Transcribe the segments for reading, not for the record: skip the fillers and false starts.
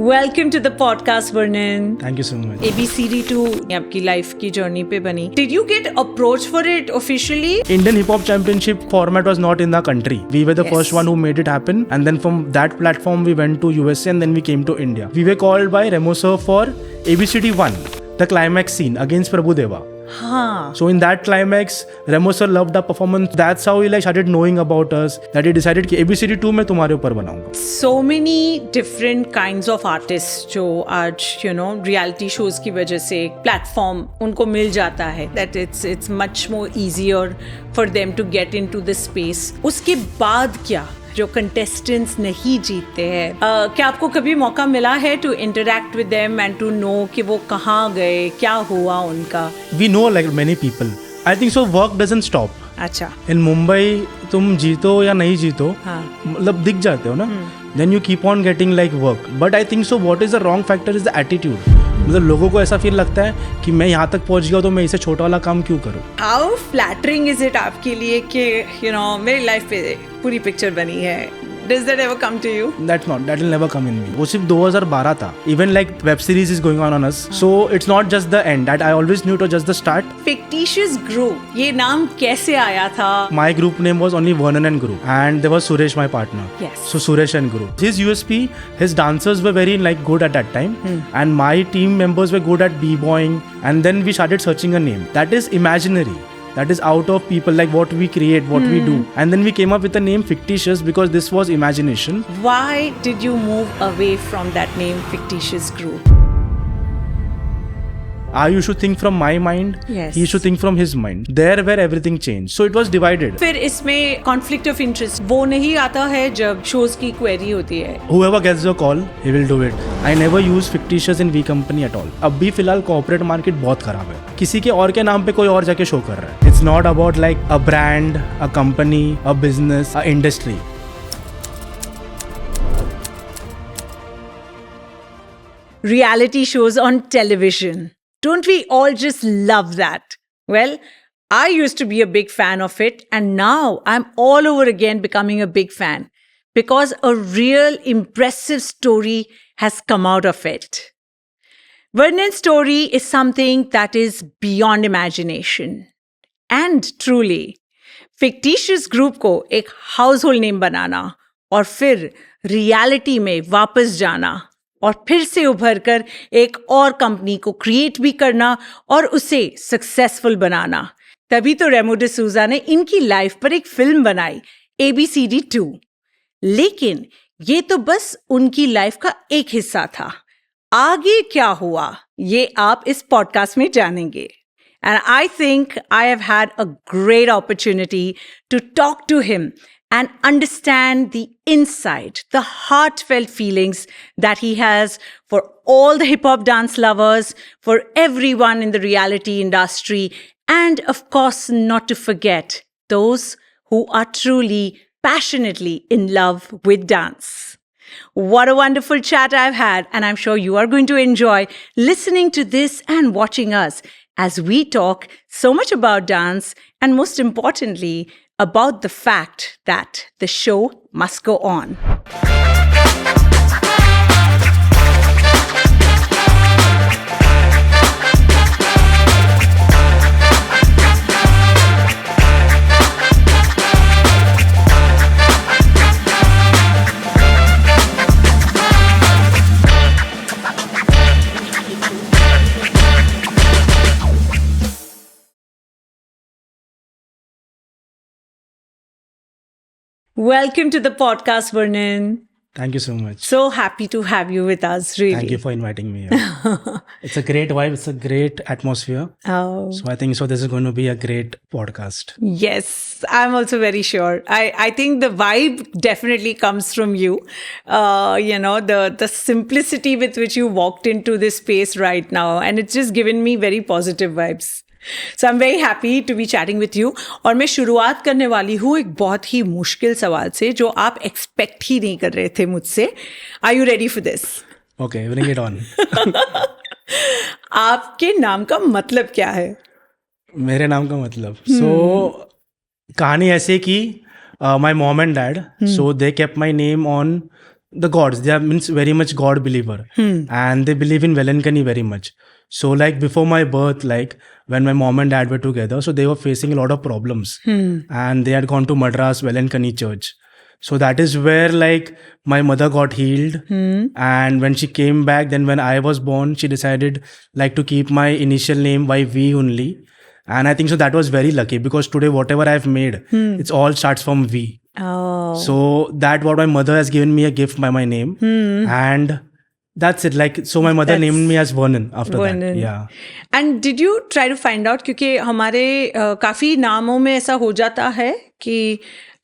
Welcome to the podcast वर्णन। Thank you so much. ABCD2 आपकी life की journey पे बनी। Did you get approached for it officially? Indian Hip Hop Championship format was not in the country. We were the Yes. first one who made it happen, and then from that platform we went to USA and then we came to India. We were called by Remo sir for ABCD1, the climax scene against Prabhu Deva. हाँ. So in that climax, Remo sir loved our performance. That's how he started knowing about us. That he decided कि ABCD2 मैं तुम्हारे ऊपर बनाऊंगा. So many different kinds of artists जो आज reality shows की वजह से platform उनको मिल जाता है. That it's much more easier for them to get into this space. उसके बाद क्या? जो कंटेस्टेंट्स नहीं जीतते हैं, क्या आपको कभी मौका मिला है to interact with them and to know कि वो कहाँ गए, क्या हुआ उनका? We know like many people. I think so. Work doesn't stop. अच्छा. इन मुंबई तुम जीतो या नहीं जीतो, मतलब दिख जाते हो ना, then you keep on getting like work. But I think so what is the wrong factor is the attitude. मतलब लोगों को ऐसा फील लगता है कि मैं यहाँ तक पहुँच गया तो मैं इसे छोटा वाला काम क्यों करूँ. हाउ फ्लैटरिंग इज इट आपके लिए कि मेरी लाइफ पे पूरी पिक्चर बनी है? Does that ever come to you? That will never come in me. वो सिर्फ 2012 था. Even like web series is going on us. So it's not just the end. That I always knew it was just the start. Fictitious Group, ये नाम कैसे आया था? My group name was only Vernon and Group, and there was Suresh, my partner. Yes. So Suresh and Group. His USP, his dancers were very good at that time, and my team members were good at b-boying. And then we started searching a name that is imaginary. That is out of people, like what we create, what we do. And then we came up with the name Fictitious because this was imagination. Why did you move away from that name Fictitious Group? I used to think from my mind. Yes. He used to think from his mind. There where everything changed. So it was divided. फिर इसमें conflict of interest वो नहीं आता है जब shows की query होती है? Whoever gets the call, he will do it. I never use Fictitious in V Company at all. अब भी फिलहाल corporate market बहुत खराब है. किसी के और के नाम पे कोई और जाके शो कर रहा है. It's not about like a brand, a company, a business, a industry. Reality shows on television. Don't we all just love that? Well, I used to be a big fan of it, and now I'm all over again becoming a big fan because a real impressive story has come out of it. Vernon's story is something that is beyond imagination. And truly, Fictitious Group को एक household name बनाना और फिर reality में वापस जाना और फिर से उभर कर एक और कंपनी को क्रिएट भी करना और उसे सक्सेसफुल बनाना. तभी तो रेमो डिसूजा ने इनकी लाइफ पर एक फिल्म बनाई, ABCD2. लेकिन ये तो बस उनकी लाइफ का एक हिस्सा था. आगे क्या हुआ ये आप इस पॉडकास्ट में जानेंगे. And I think I have had a great opportunity to talk to him and understand the inside, the heartfelt feelings that he has for all the hip-hop dance lovers, for everyone in the reality industry, and of course, not to forget those who are truly, passionately in love with dance. What a wonderful chat I've had, and I'm sure you are going to enjoy listening to this and watching us as we talk so much about dance and most importantly, about the fact that the show must go on. Welcome to the podcast, Vernon. Thank you so much. So happy to have you with us, really. Thank you for inviting me here. It's a great vibe. It's a great atmosphere. Oh. So I think so this is going to be a great podcast. Yes, I'm also very sure. I think the vibe definitely comes from you. The simplicity with which you walked into this space right now, and it's just given me very positive vibes. So I'm very happy to be chatting with you. और मैं शुरुआत करने वाली हूँ एक बहुत ही मुश्किल सवाल से जो आप एक्सपेक्ट ही नहीं कर रहे थे मुझसे. Are you ready for this? Okay, bring it on. आपके नाम का मतलब क्या है? मेरे नाम का मतलब कहानी ऐसे कि my mom and dad, so they kept my name on the gods. They are means very much God believer, and they believe in Velankani very much. So like before my birth, like when my mom and dad were together, so they were facing a lot of problems, and they had gone to Madras Velankani Church. So that is where like my mother got healed, and when she came back, then when I was born, she decided like to keep my initial name by V only, and I think so that was very lucky because today whatever I've made, it's all starts from V. Oh. So that what my mother has given me a gift by my name, and that's it. Like so, my mother named me as Vernon after that. Vernon. Yeah. And did you try to find out, क्योंकि हमारे काफ़ी नामों में ऐसा हो जाता है कि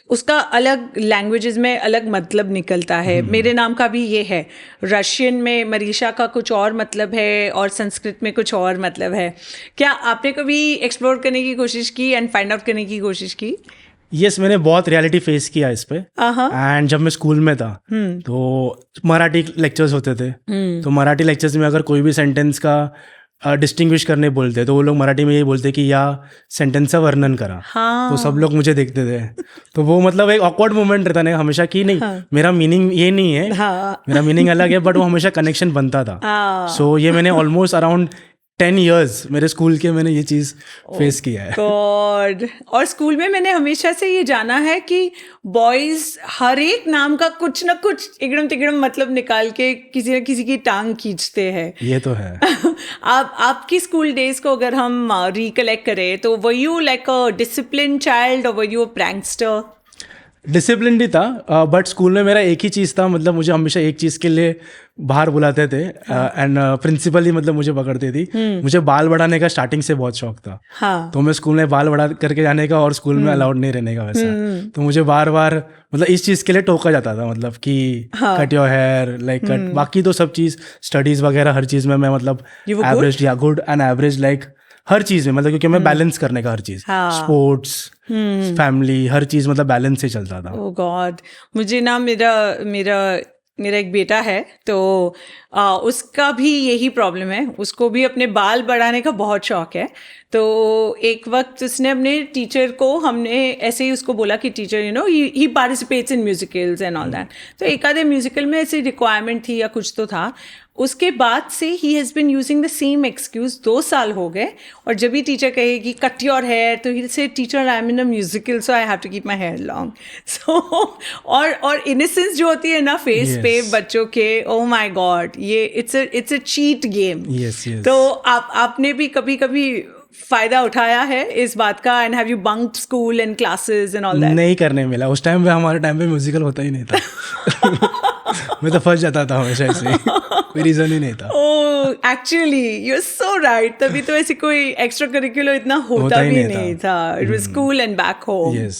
उसका अलग लैंग्वेजेस में अलग मतलब निकलता है. मेरे नाम का भी ये है. रशियन में मरीशा का कुछ और मतलब है और संस्कृत में कुछ और मतलब है. क्या आपने कभी एक्सप्लोर करने की कोशिश की एंड फाइंड आउट करने की कोशिश की? यस, मैंने बहुत रियलिटी फेस किया इस पे. एंड जब मैं स्कूल में था तो मराठी लेक्चर्स होते थे. तो मराठी लेक्चर्स में अगर कोई भी सेंटेंस का डिस्टिंग्विश करने बोलते तो वो लोग मराठी में यही बोलते कि या सेंटेंस का वर्णन करा. तो सब लोग मुझे देखते थे. तो वो मतलब एक ऑकवर्ड मोमेंट रहता ना हमेशा कि नहीं, मेरा मीनिंग ये नहीं है, मेरा मीनिंग अलग है, बट वो हमेशा कनेक्शन बनता था. सो ये मैंने ऑलमोस्ट अराउंड 10 years मेरे स्कूल के मैंने ये चीज़ फेस किया है. गॉड. और स्कूल में मैंने हमेशा से ये जाना है कि बॉयज हर एक नाम का कुछ ना कुछ इगड़म तिगड़म मतलब निकाल के किसी न किसी की टांग खींचते हैं. ये तो है. आपकी स्कूल डेज को अगर हम रिकलेक्ट करें तो were you like a discipline child और were you a prankster? Discipline ही था, बट स्कूल में मेरा एक ही चीज़ था, मतलब मुझे हमेशा एक चीज़ के लिए बाहर बुलाते थे. एंड प्रिंसिपल ही मतलब मुझे पकड़ती थी. मुझे बाल बढ़ाने का स्टार्टिंग से बहुत शौक था. तो मैं स्कूल में बाल बढ़ा करके जाने का और स्कूल में अलाउड नहीं रहने का वैसा. तो मुझे बार बार मतलब इस चीज़ के लिए टोका जाता था, मतलब कि cut your hair like cut. बाकी तो सब चीज़ स्टडीज़ वगैरह हर चीज़ में मैं मतलब एवरेज या गुड एंड एवरेज लाइक हर चीज़ में, मतलब क्योंकि मैं बैलेंस करने का हर चीज़, स्पोर्ट्स, फैमिली, हर चीज़ मतलब बैलेंस से चलता था. ओह गॉड. मुझे ना मेरा एक बेटा है तो उसका भी यही प्रॉब्लम है. उसको भी अपने बाल बढ़ाने का बहुत शौक है. तो एक वक्त उसने अपने टीचर को, हमने ऐसे ही उसको बोला कि teacher you know he participates in musicals and all that. तो एक आधे म्यूजिकल में ऐसी रिक्वायरमेंट थी या कुछ तो था. उसके बाद से he has been using the same excuse. 2 साल हो गए और जब भी टीचर कहेगी कट योर हेयर तो ही से teacher I am in a musical so I have to keep my hair long. So और इनोसेंस जो होती है ना फेस पे बच्चों के, ओ माई गॉड, ये इट्स अ चीट गेम. तो आपने भी कभी कभी फायदा उठाया है इस बात का and have you बंक्ड school and classes and all that? नहीं करने मिला उस टाइम पे. हमारे टाइम पे म्यूजिकल होता ही नहीं था. मैं तो फंस जाता था हमेशा ऐसे. कोई रीजन ही नहीं था. Oh actually you are so right. तभी तो ऐसे कोई एक्स्ट्रा करिकुलर इतना होता भी नहीं था. It was school and back home. Yes.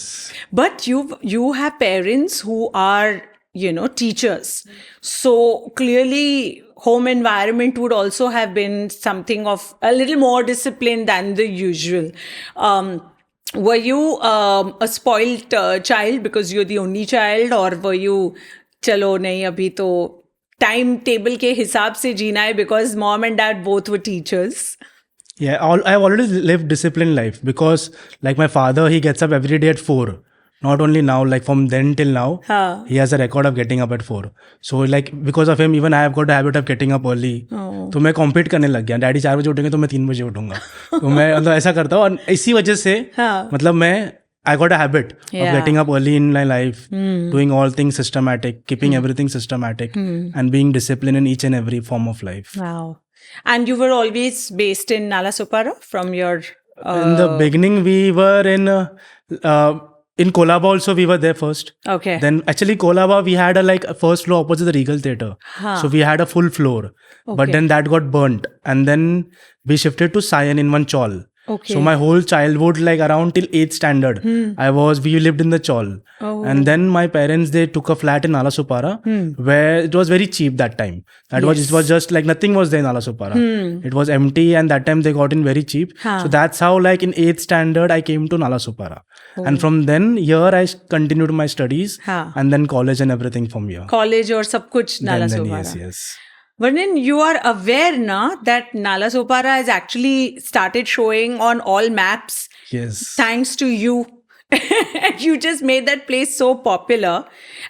But you have parents who are, you know, teachers. So clearly home environment would also have been something of a little more discipline than the usual. Were you a spoiled child because you're the only child, or were you चलो नहीं अभी तो time table के हिसाब से जीना है because mom and dad both were teachers? Yeah, I've already lived disciplined life because like my father, he gets up every day at 4. Not only now, like from then till now, he has a record of getting up at 4. So like because of him, even I have got a habit of getting up early. तो मैं compete करने लग गया. Daddy 4 बजे उठेंगे तो मैं 3 बजे उठूंगा. तो मैं मतलब ऐसा करता हूँ और इसी वजह से मतलब मैं I got a habit of getting up early in my life, doing all things systematic, keeping everything systematic, and being disciplined in each and every form of life. Wow. And you were always based in Nalasopara from your... In the beginning, we were in Kolaba also, we were there first. Okay. Then actually Kolaba, we had a first floor opposite the Regal Theatre. So we had a full floor. But then that got burnt. And then we shifted to Sion in one chawl. Okay. So my whole childhood, like around till 8th standard, we lived in the chawl. And then my parents, they took a flat in Nalasopara, where it was very cheap that time. It was just like nothing was there in Nalasopara. It was empty, and that time they got in very cheap. So that's how like in 8th standard, I came to Nalasopara. And from then, here I continued my studies, and then college and everything from here. College or sab kuch Nalasopara. Yes. Vernon, you are aware na that Nalasopara has actually started showing on all maps. Yes. Thanks to you You just made that place so popular.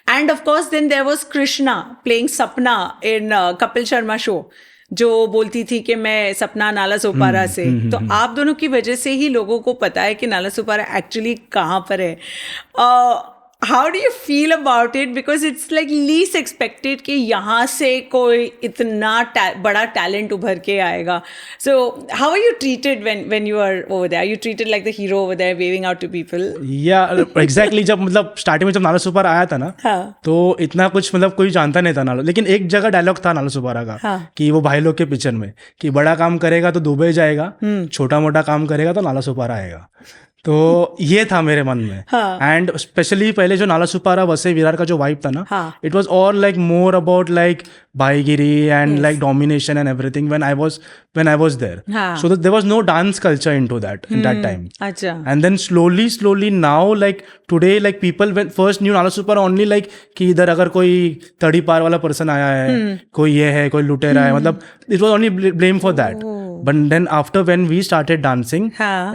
And of course, then there was Krishna playing Sapna in Kapil Sharma show, जो बोलती थी कि मैं सपना नाला सोपारा से. तो आप दोनों की वजह से ही लोगों को पता है कि नाला सोपारा एक्चुअली कहाँ पर है. How do you feel about it? Because it's like least expected कि यहाँ से कोई इतना बड़ा talent उभर के आएगा. So how are you treated when you are over there? Are you treated like the hero over there, waving out to people? Yeah, exactly. जब मतलब स्टार्टिंग में जब नाला सुपारा आया था ना, तो इतना कुछ मतलब कोई जानता नहीं था नाला. लेकिन एक जगह डायलॉग था नाला सुपारा का कि वो भाई लोग के पिक्चर में कि बड़ा काम करेगा तो दुबई जाएगा, छोटा मोटा काम करेगा तो नाला सुपारा आएगा. तो ये था मेरे मन में. एंड स्पेशली पहले जो नाला सुपारा वसई विरार का जो वाइब था ना, it was all like more about like भाईगिरी and like domination and everything when I was there. So that there was no dance culture into that in that time. And then slowly now like today like people when first new Nalasopara only like कि इधर अगर कोई तड़ी पार वाला person आया है, कोई ये है, कोई लुटेरा है, मतलब it was only blame for that. But then after when we started dancing,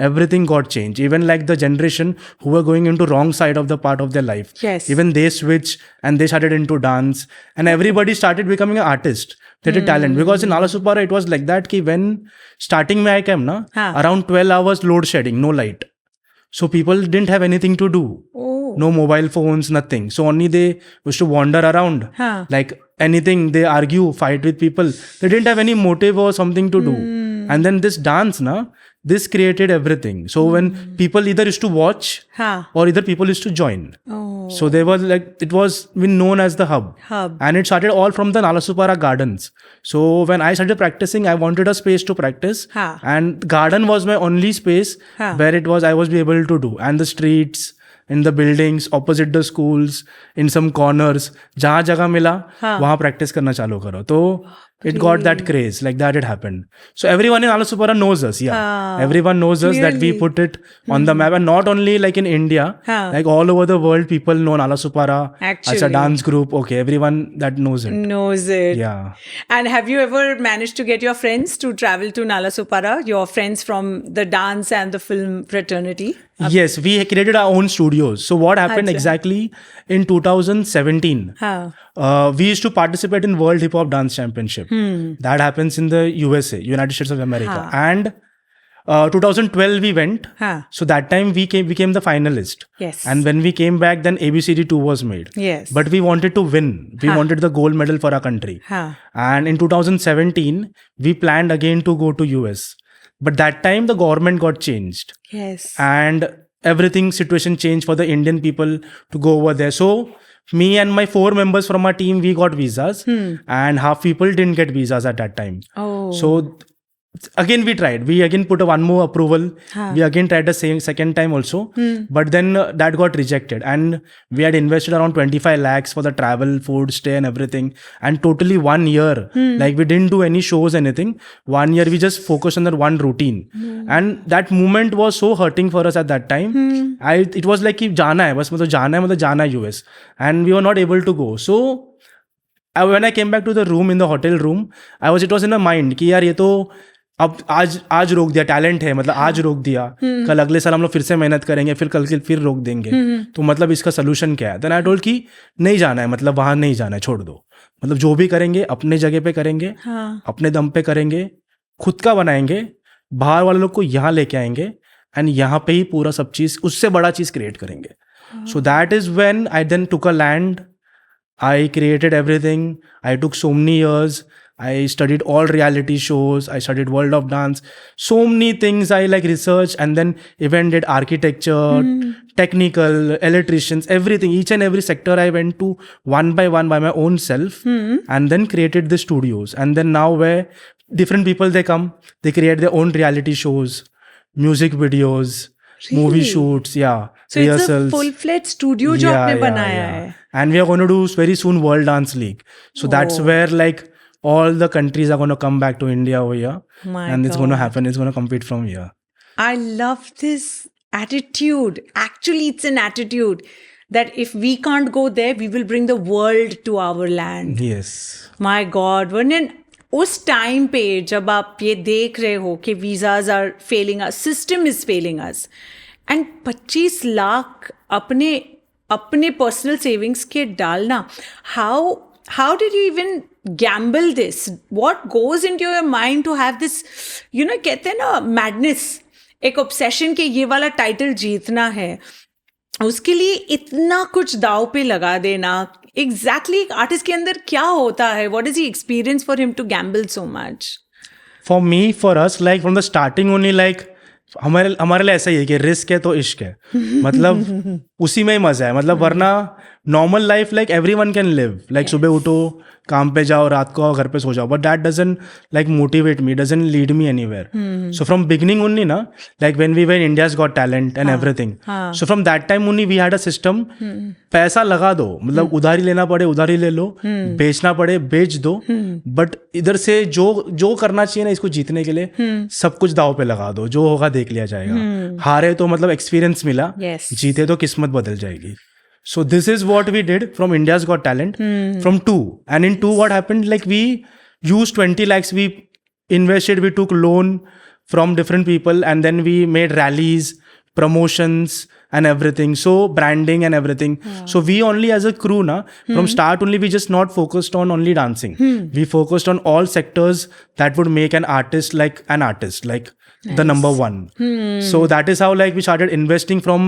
everything got changed. Even like the generation who were going into wrong side of the part of their life. Yes. Even they switched and they started into dance. And everybody started becoming an artist. They had talent. Because in Nala Supara, it was like that ki when starting mein I came, around 12 hours load shedding, no light. So people didn't have anything to do. No mobile phones, nothing. So only they used to wander around. Like anything, they argue, fight with people. They didn't have any motive or something to do. And then this dance, this created everything. So when people either used to watch or either people used to join. So they were like, it was been known as the hub. And it started all from the Nala Supara gardens. So when I started practicing, I wanted a space to practice. And garden was my only space where I was able to do. And the streets, in the buildings, opposite the schools, in some corners, जहाँ जगह मिला वहाँ practice करना चालू करो. तो it got that craze, like that it happened. So everyone in Nala Supara knows us, everyone knows us, that we put it on the map. And not only like in India, like all over the world, people know Nala Supara as a dance group. Okay, everyone that knows it. Yeah. And have you ever managed to get your friends to travel to Nala Supara, your friends from the dance and the film fraternity? Yes, we created our own studios. So what happened exactly in 2017? We used to participate in World Hip Hop Dance Championship. That happens in the USA, United States of America. And 2012 we went. So that time we became the finalist. Yes. And when we came back, then ABCD 2 was made. Yes. But we wanted to win. We wanted the gold medal for our country. And in 2017, we planned again to go to US. But that time the government got changed. Yes. And everything situation changed for the Indian people to go over there. So me and my 4 members from our team, we got visas. And half people didn't get visas at that time. So again we tried. We again put one more approval. We again tried the same second time also. But then that got rejected. And we had invested around 25 lakhs for the travel, food, stay and everything. And totally 1 year, like we didn't do any shows, anything. 1 year we just focused on that one routine. And that moment was so hurting for us at that time. It was like कि जाना है बस, मतलब जाना है US. And we were not able to go. So when I came back to the room, in the hotel room, it was in my mind कि यार ये तो अब आज रोक दिया, टैलेंट है मतलब आज रोक दिया, कल अगले साल हम लोग फिर से मेहनत करेंगे, फिर कल फिर रोक देंगे, तो मतलब इसका सोल्यूशन क्या है. देन आई टोल्ड कि नहीं जाना है, मतलब वहां नहीं जाना है, छोड़ दो, मतलब जो भी करेंगे अपने जगह पे करेंगे, अपने दम पे करेंगे, खुद का बनाएंगे, बाहर वाले लोग को यहाँ लेके आएंगे एंड यहाँ पे ही पूरा सब चीज, उससे बड़ा चीज क्रिएट करेंगे. So that is when I then took a land, I created everything. I took so many years. I studied all reality shows. I studied World of Dance. So many things I like researched, and then even did architecture, technical, electricians, everything. Each and every sector I went to one by my own self, and then created the studios. And then now where different people they come, they create their own reality shows, music videos, movie shoots, So it's a full-fledged studio जो आपने बनाया है. And we are going to do very soon World Dance League. So that's where like all the countries are going to come back to India over here. And it's going to happen. It's going to compete from here. I love this attitude. Actually, it's an attitude that if we can't go there, we will bring the world to our land. Yes. My God. Varun, उस time पे जब आप ये देख रहे हो कि visas are failing us, system is failing us, and 25 lakh अपने पर्सनल सेविंग्स के डालना, how did you even gamble this? What goes into your mind to have this, कहते हैं ना मैडनेस, एक ऑब्सेशन के ये वाला टाइटल जीतना है, उसके लिए इतना कुछ दाव पे लगा देना? एग्जैक्टली एक आर्टिस्ट के अंदर क्या होता है? What is the experience for him to gamble so much? For me, for us, like from the starting only, like हमारे लिए ऐसा ही है कि रिस्क है तो इश्क है. मतलब उसी में ही मजा है. मतलब वरना normal life like everyone can live, like सुबह उठो, काम पे जाओ, रात को घर पे सो जाओ, but that doesn't like motivate me, doesn't lead me anywhere. So from beginning only ना, like when we were India's got talent and everything, so from that time only we had a system. पैसा लगा दो, मतलब उधारी लेना पड़े उधारी ले लो, बेचना पड़े बेच दो, बट इधर से जो करना चाहिए ना इसको जीतने के लिए, सब कुछ दाव पे लगा दो, जो होगा देख लिया जाएगा. हारे तो मतलब एक्सपीरियंस मिला, जीते तो किस्मत बदल जाएगी. So this is what we did from India's Got Talent, from 2. And in 2 what happened, like we used 20 lakhs, we invested, we took loan from different people, and then we made rallies, promotions and everything, so branding and everything. So we only as a crew from start only, we just not focused on only dancing. We focused on all sectors that would make an artist like the number one. So that is how like we started investing from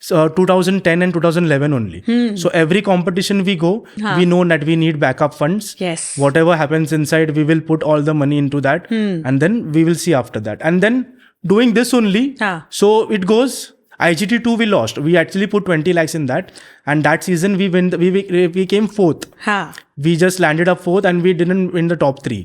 2010 and 2011 only. So every competition we go, we know that we need backup funds. Yes. Whatever happens inside, we will put all the money into that, and then we will see after that. And then doing this only, so it goes. IGT2 we lost. We actually put 20 lakhs in that, and that season we came 4th. We just landed up 4th and we didn't win the top 3.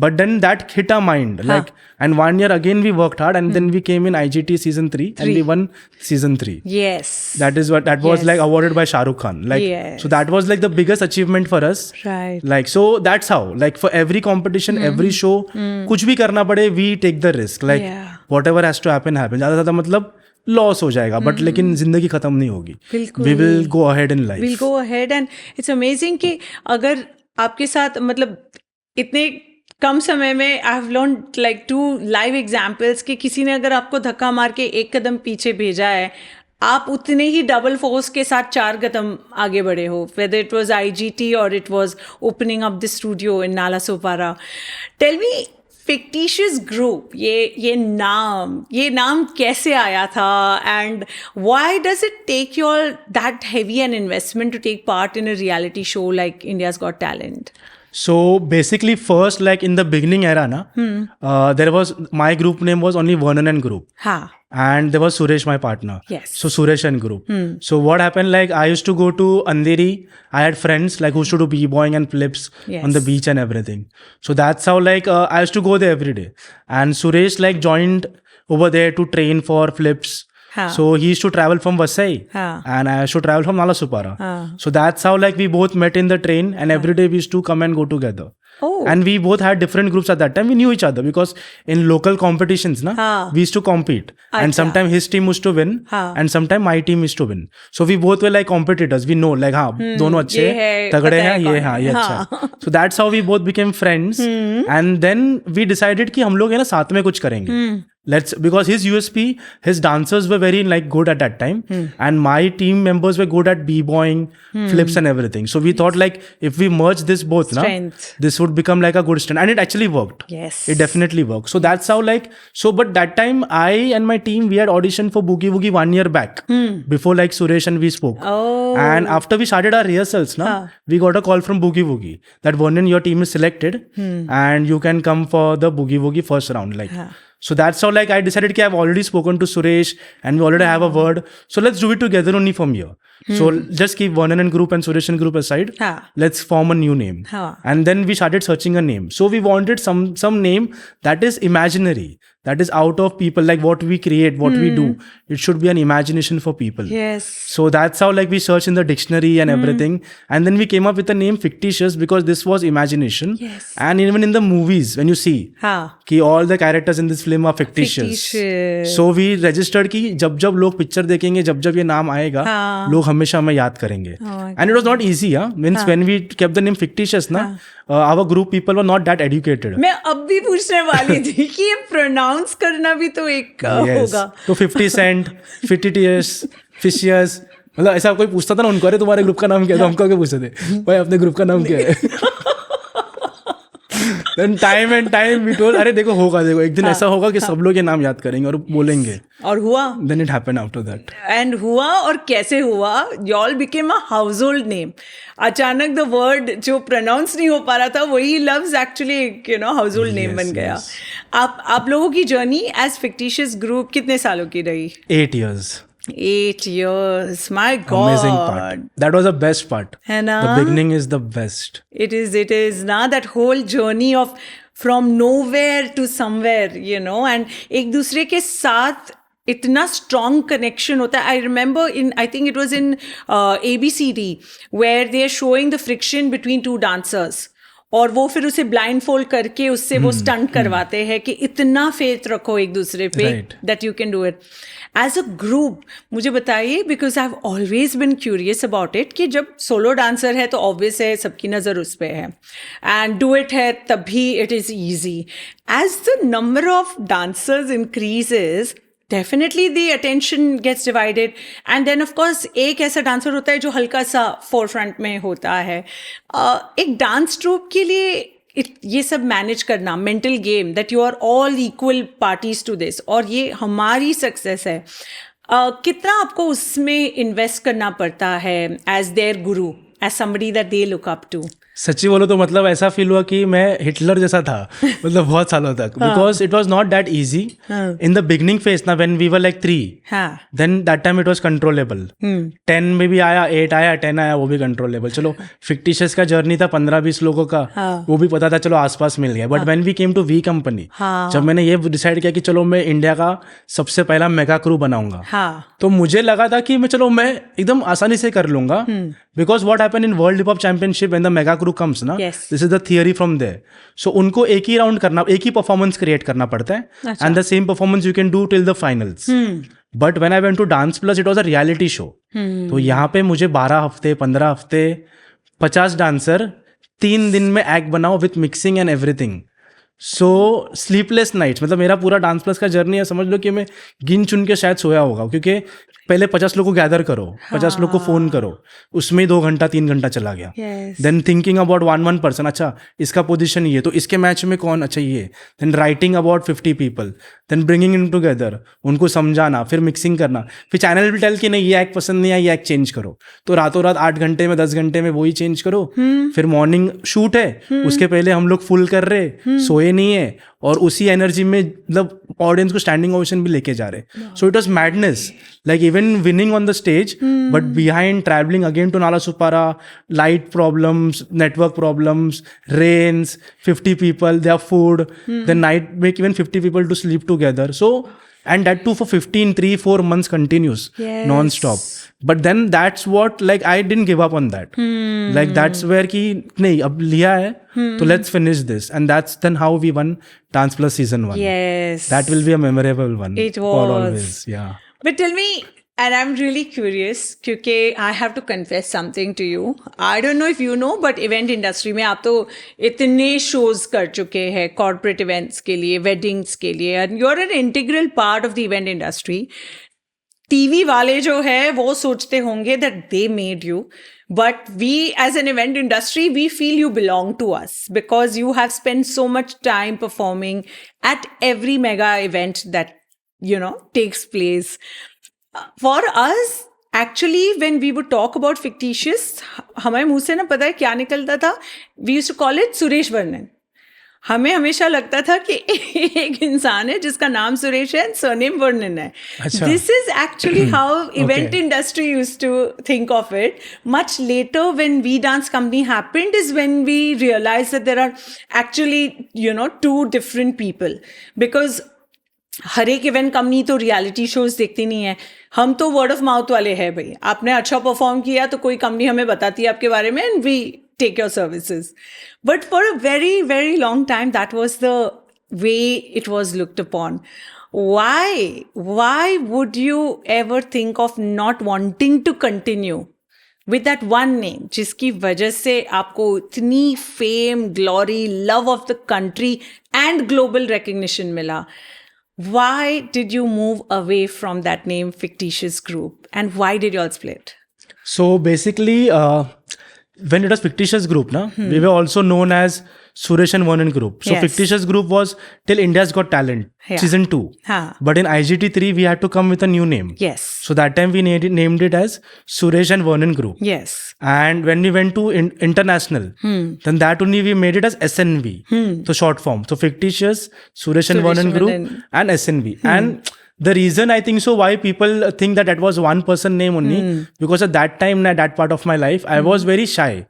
But then that hit our mind, like, and 1 year again we worked hard, and then we came in IGT season 3 and we won season 3. Yes. That is what, that was like awarded by Shah Rukh Khan. Like, so that was like the biggest achievement for us. Right. Like, so that's how, like for every competition, every show, कुछ भी करना पड़े, we take the risk. Like, whatever has to happen, happen. ज़्यादा मतलब loss हो जाएगा, but लेकिन जिंदगी खत्म नहीं होगी. We will go ahead in life. Will go ahead. And it's amazing कि अगर आपके साथ मतलब इतने कम समय में I have learned like 2 live examples कि किसी ने अगर आपको धक्का मार के एक कदम पीछे भेजा है, आप उतने ही डबल फोर्स के साथ 4 कदम आगे बढ़े हो, वेदर इट वाज IGT और it was opening up the studio in Nalasopara. Tell me, fictitious group, ये नाम कैसे आया था, and why does it take your that heavy an investment to take part in a reality show like India's got talent? So basically first, like in the beginning era there was, my group name was only Vernon and Group. And there was Suresh, my partner. Yes. So Suresh and Group. So what happened, like I used to go to Andheri. I had friends like who used to do b-boying and flips on the beach and everything. So that's how like I used to go there every day. And Suresh like joined over there to train for flips. So he used to travel from Vasai and I used to travel from Nalasopara. So that's how like we both met in the train, and every day we used to come and go together. And we both had different groups at that time. We knew each other because in local competitions we used to compete. And sometimes his team used to win and sometimes my team used to win. So we both were like competitors. We know like दोनों अच्छे तगड़े हैं, ये अच्छा. So that's how we both became friends. And then we decided कि हम लोग है ना साथ में कुछ करेंगे. Because his USP, his dancers were very like good at that time, and my team members were good at b-boying, flips and everything. So we thought like if we merge this both, this would become like a good strength, and it actually worked. Yes, it definitely worked. So that's how like, so but that time I and my team, we had auditioned for Boogie Woogie 1 year back before like Suresh and we spoke. And after we started our rehearsals, we got a call from Boogie Woogie that Vernon, your team is selected and you can come for the Boogie Woogie first round. Like. So that's how like I decided I've already spoken to Suresh and we already have a word. So let's do it together only from here. So just keep Vernon and Group and Suresh and Group aside. Let's form a new name. And then we started searching a name. So we wanted some name that is imaginary, that is out of people, like what we create, what we do. It should be an imagination for people. Yes. So that's how like we searched in the dictionary and everything. And then we came up with the name Fictitious because this was imagination. Yes. And even in the movies, when you see कि all the characters in this film are fictitious. So we registered कि जब लोग picture देखेंगे, जब ये नाम आएगा, लोग हमेशा हमें याद करेंगे. And it was not easy, means when we kept the name Fictitious our group people were not that educated. मैं अब भी पूछने वाली थी कि ये pronoun प्रोनाउंस करना भी तो एक होगा. तो 50 सेंट 50 टीयर्स फिशियर्स, मतलब ऐसा कोई पूछता था ना उनको, अरे तुम्हारे ग्रुप का नाम क्या है, तो हमको क्या पूछते थे, भाई अपने ग्रुप का नाम क्या है. Then time and time we told, अरे देखो होगा, देखो एक दिन ऐसा होगा कि सब लोग ये नाम याद करेंगे और बोलेंगे. और हुआ. Then it happened after that. And हुआ. और कैसे हुआ? y'all became a household name. अचानक द वर्ड जो प्रोनाउंस नहीं हो पा रहा था वही लव्स एक्चुअली हाउसहोल्ड नेम बन गया. आप लोगों की जर्नी एज फिक्टिशियस ग्रुप कितने सालों की रही? 8 years. 8 years. My God. Amazing part. That was the best part. है ना? The beginning is the best. It is ना, that whole journey of from nowhere to somewhere, and एक दूसरे के साथ इतना strong connection होता है. I remember I think it was in ABCD where they are showing the friction between two dancers. और वो फिर उसे ब्लाइंड फोल्ड करके उससे वो स्टंट करवाते हैं कि इतना फेथ रखो एक दूसरे पे that you can do it. As a group मुझे बताइए, because I have always been curious about it, कि जब सोलो डांसर है तो ऑब्वियस है सबकी नज़र उस पर है, एंड डू इट है तभी it is easy. As the number of dancers increases, definitely the attention gets divided, and then of course एक ऐसा डांसर होता है जो हल्का सा फोर फ्रंट में होता है. एक डांस ट्रूप के लिए ये सब मैनेज करना, mental game, that you are all equal parties to this, और ये हमारी सक्सेस है. कितना आपको उसमें इन्वेस्ट करना पड़ता है as their guru, as somebody that they look up to? सच्ची बोलो तो मतलब ऐसा फील हुआ कि मैं हिटलर जैसा था, मतलब बहुत सालों तक, because it was not that easy in the beginning phase ना, when we were like 3, then that time it was controllable. 10 में भी आया, 8 आया, 10 आया, वो भी कंट्रोलेबल. चलो फिक्टिशियस का जर्नी था 15-20 लोगों का, वो भी पता था, चलो आसपास मिल गया. But when we came to V company, जब मैंने ये डिसाइड किया कि चलो मैं इंडिया का सबसे पहला मेगा क्रू बनाऊंगा, तो मुझे लगा था कि मैं एकदम आसानी से कर लूंगा, because what happened in world hip hop championship when the mega crew comes ना, this is the theory from there. So उनको एक ही राउंड करना, एक ही परफॉर्मेंस क्रिएट करना पड़ता है, and the same performance you can do till the finals. But when I went to Dance Plus, it was a reality show. तो यहाँ पे मुझे 12 हफ्ते 15 हफ्ते 50 डांसर 3 दिन में एक्ट बनाओ with mixing and everything. So sleepless nights, मतलब मेरा पूरा डांस प्लस का जर्नी है, समझ लो कि मैं गिन चुन के शायद सोया होगा, क्योंकि पहले 50 लोग को गैदर करो, 50 लोग को फोन करो, उसमें 2 घंटा 3 घंटा चला गया. Than thinking about one person, अच्छा इसका पोजीशन ये, तो इसके मैच में कौन, अच्छा ये. Then writing about 50 people, then bringing in together, उनको समझाना, फिर मिक्सिंग करना, फिर चैनल भी टेल कि नहीं ये एक्ट पसंद नहीं है, ये एक्ट चेंज करो. तो रातों रात 8 घंटे में 10 घंटे में वही चेंज करो. फिर मॉर्निंग शूट है, उसके पहले हम लोग फुल कर रहे, सोए नहीं है, और उसी एनर्जी में मतलब ऑडियंस को स्टैंडिंग ओवेशन भी लेके जा रहे. So it was madness, like even winning on the stage, but behind travelling again to Nalasopara, light problems, network problems, rains, 50 people, their food, the night make even 50 people to sleep together. So, and that too for 3-4 months continuous, non-stop. But then that's what, like, I didn't give up on that. Like, that's where ki, nahi, ab liya hai, so let's finish this. And that's then how we won Dance Plus Season 1. Yes. That will be a memorable one. It was. For always, yeah. But tell me, and I'm really curious, क्योंकि I have to confess something to you. I don't know if you know, but event industry में आप तो इतने shows कर चुके हैं corporate events के लिए, weddings के लिए, and you're an integral part of the event industry. TV वाले जो है वो सोचते होंगे that they made you, but we as an event industry, we feel you belong to us because you have spent so much time performing at every mega event that, takes place. For us, actually, when we would talk about fictitious, हमारे मुंह से ना पता है क्या निकलता था? We used to call it Suresh वर्णन. हमें हमेशा लगता था कि एक इंसान है जिसका नाम सुरेश है, सरनेम वर्णन है. This is actually how event industry used to think of it. Much later, when We Dance Company happened, is when we realized that there are actually, 2 different people. Because हर एक इवेंट कंपनी तो reality shows देखती नहीं है, हम तो word of mouth वाले हैं भाई. आपने अच्छा परफॉर्म किया तो कोई कंपनी हमें बताती है आपके बारे में, and we take your services. But for a very very long time that was the way it was looked upon. Why would you ever think of not wanting to continue with that one name, जिसकी वजह से आपको इतनी fame, glory, love of the country and global recognition मिला? why did you move away from that name, Fictitious Group, and why did you all split? So basically, when it was Fictitious Group, we were also known as Suresh and Vernon Group. So Yes. Fictitious Group was till India's Got Talent, Yeah. season 2. Huh. But in IGT3, we had to come with a new name. Yes. So that time we named it as Suresh and Vernon Group. Yes. And when we went to international, then that only we made it as SNV, so short form. So Fictitious, Suresh and Vernon Group, Vernon. and SNV. And the reason I think so why people think that was one person name only, because at that time, at that part of my life, I was very shy.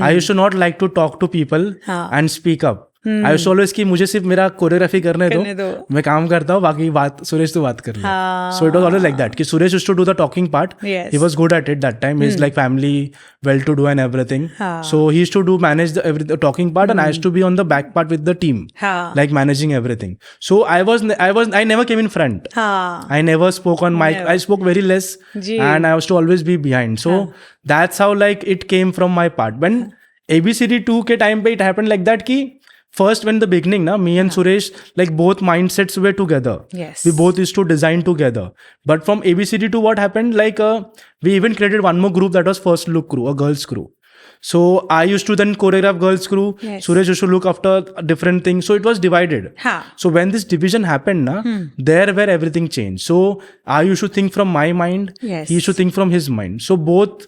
I used to not like to talk to people and speak up. I used to always कि मुझे सिर्फ मेरा choreography करने दो, मैं काम करता हूँ, बाकी बात सुरेश तो बात कर ले. So it was always like that कि Suresh used to do the talking part. Yes. He was good at it that time. He's like family, well-to-do and everything. So he used to manage the talking part, and I used to be on the back part with the team, like managing everything. So I never came in front. I never spoke on mic. I spoke very less, and I used to always be behind. So that's how like it came from my part. When ABCD2 के time पे it happened like that कि first when the beginning me and Suresh, like both mindsets were together. Yes. We both used to design together. But from ABCD2 what happened, like we even created one more group that was First Look Crew, a girls crew. So I used to then choreograph girls crew. Yes. Suresh used to look after different things. So it was divided. So when this division happened, there where everything changed. So I used to think from my mind. Yes. He used to think from his mind. So both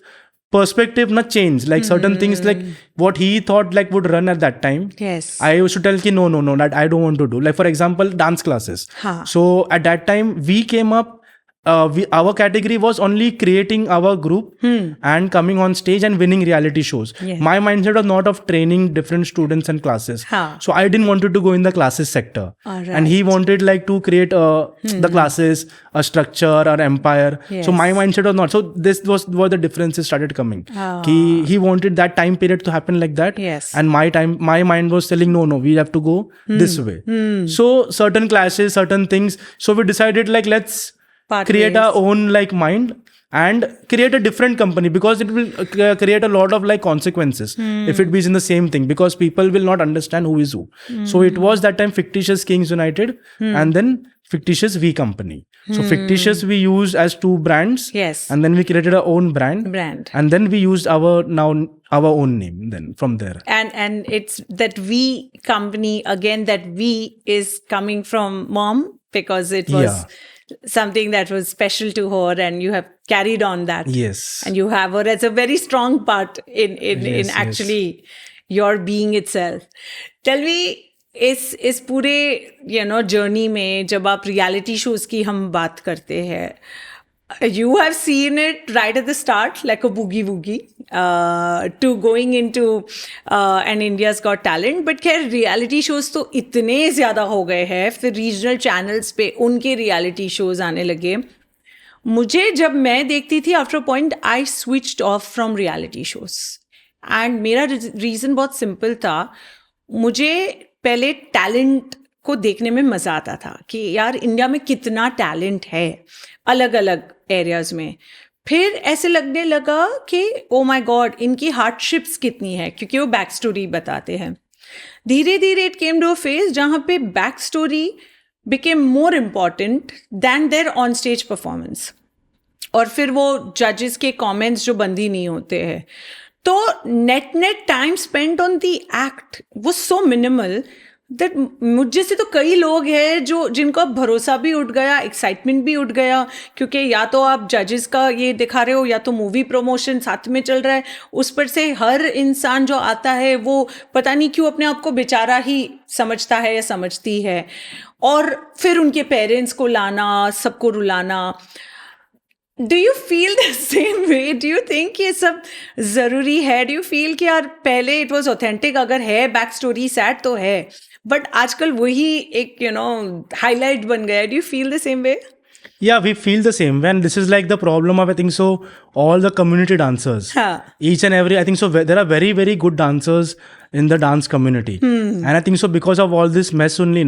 perspective change, like certain things like what he thought like would run at that time. Yes. I used to tell ki no, that I don't want to do. Like for example, dance classes. So at that time we came up, our category was only creating our group and coming on stage and winning reality shows. Yes. My mindset was not of training different students and classes. So I didn't want to go in the classes sector. And he wanted like to create the classes, a structure or empire. Yes. So my mindset was not. So this was where the differences started coming. He wanted that time period to happen like that. Yes. And my mind was telling no, we have to go this way. So certain classes, certain things. So we decided like let's create our own like mind and create a different company, because it will create a lot of like consequences if it be in the same thing, because people will not understand who is who. So it was that time Fictitious Kings United and then Fictitious V Company. So Fictitious we used as two brands. Yes. And then we created our own brand. And then we used our own name then from there. And it's that V Company, again, that V is coming from mom, because it was something that was special to her, and you have carried on that. Yes. And you have her as a very strong part in actually your being itself. Tell me, इस पूरे journey में जब आप reality shows की हम बात करते हैं, you have seen it right at the start, like a boogie woogie, to going into an India's Got Talent. But खैर रियलिटी शोज तो इतने ज़्यादा हो गए हैं, फिर रीजनल चैनल्स पे उनके रियलिटी शोज आने लगे. मुझे जब मैं देखती थी, after a point I switched off from reality shows. And मेरा रीज़न बहुत सिंपल था. मुझे पहले टैलेंट को देखने में मज़ा आता था कि यार इंडिया में कितना टैलेंट है अलग अलग एरियाज में. फिर ऐसे लगने लगा कि ओ माय गॉड, इनकी हार्डशिप्स कितनी है, क्योंकि वो बैक स्टोरी बताते हैं. धीरे धीरे it came to a phase जहाँ पे back story became more important than their on stage performance. और फिर वो जजेस के कमेंट्स जो बंद ही नहीं होते हैं. तो net time spent on the act was so minimal that मुझे से तो कई लोग हैं जिनका भरोसा भी उठ गया, एक्साइटमेंट भी उठ गया, क्योंकि या तो आप जजेस का ये दिखा रहे हो या तो मूवी प्रमोशन साथ में चल रहा है. उस पर से हर इंसान जो आता है वो पता नहीं क्यों अपने आप को बेचारा ही समझता है या समझती है. और फिर उनके पेरेंट्स को लाना, सबको रुलाना. Do you feel the same way? Do you think ये सब ज़रूरी है? Do you feel कि यार पहले it was authentic, अगर है बैक स्टोरी सैड तो है, बट आजकल वही एक हाईलाइट बन गया है. Do you feel the same way? Yeah, we feel the same way, and this is like the problem of, I think so, all the community dancers. Each and every, I think so, there are very, very good dancers in the dance community. And I think so, because of all this mess only,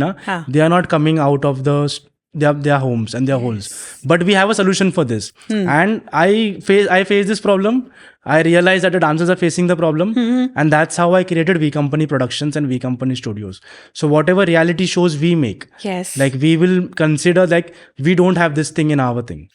they are not coming out of their homes and their holes. But we have a solution for this. And I face this problem. I realized that the dancers are facing the problem, and that's how I created V Company Productions and V Company Studios. So whatever reality shows we make, Yes. like we will consider like we don't have this thing in our thing.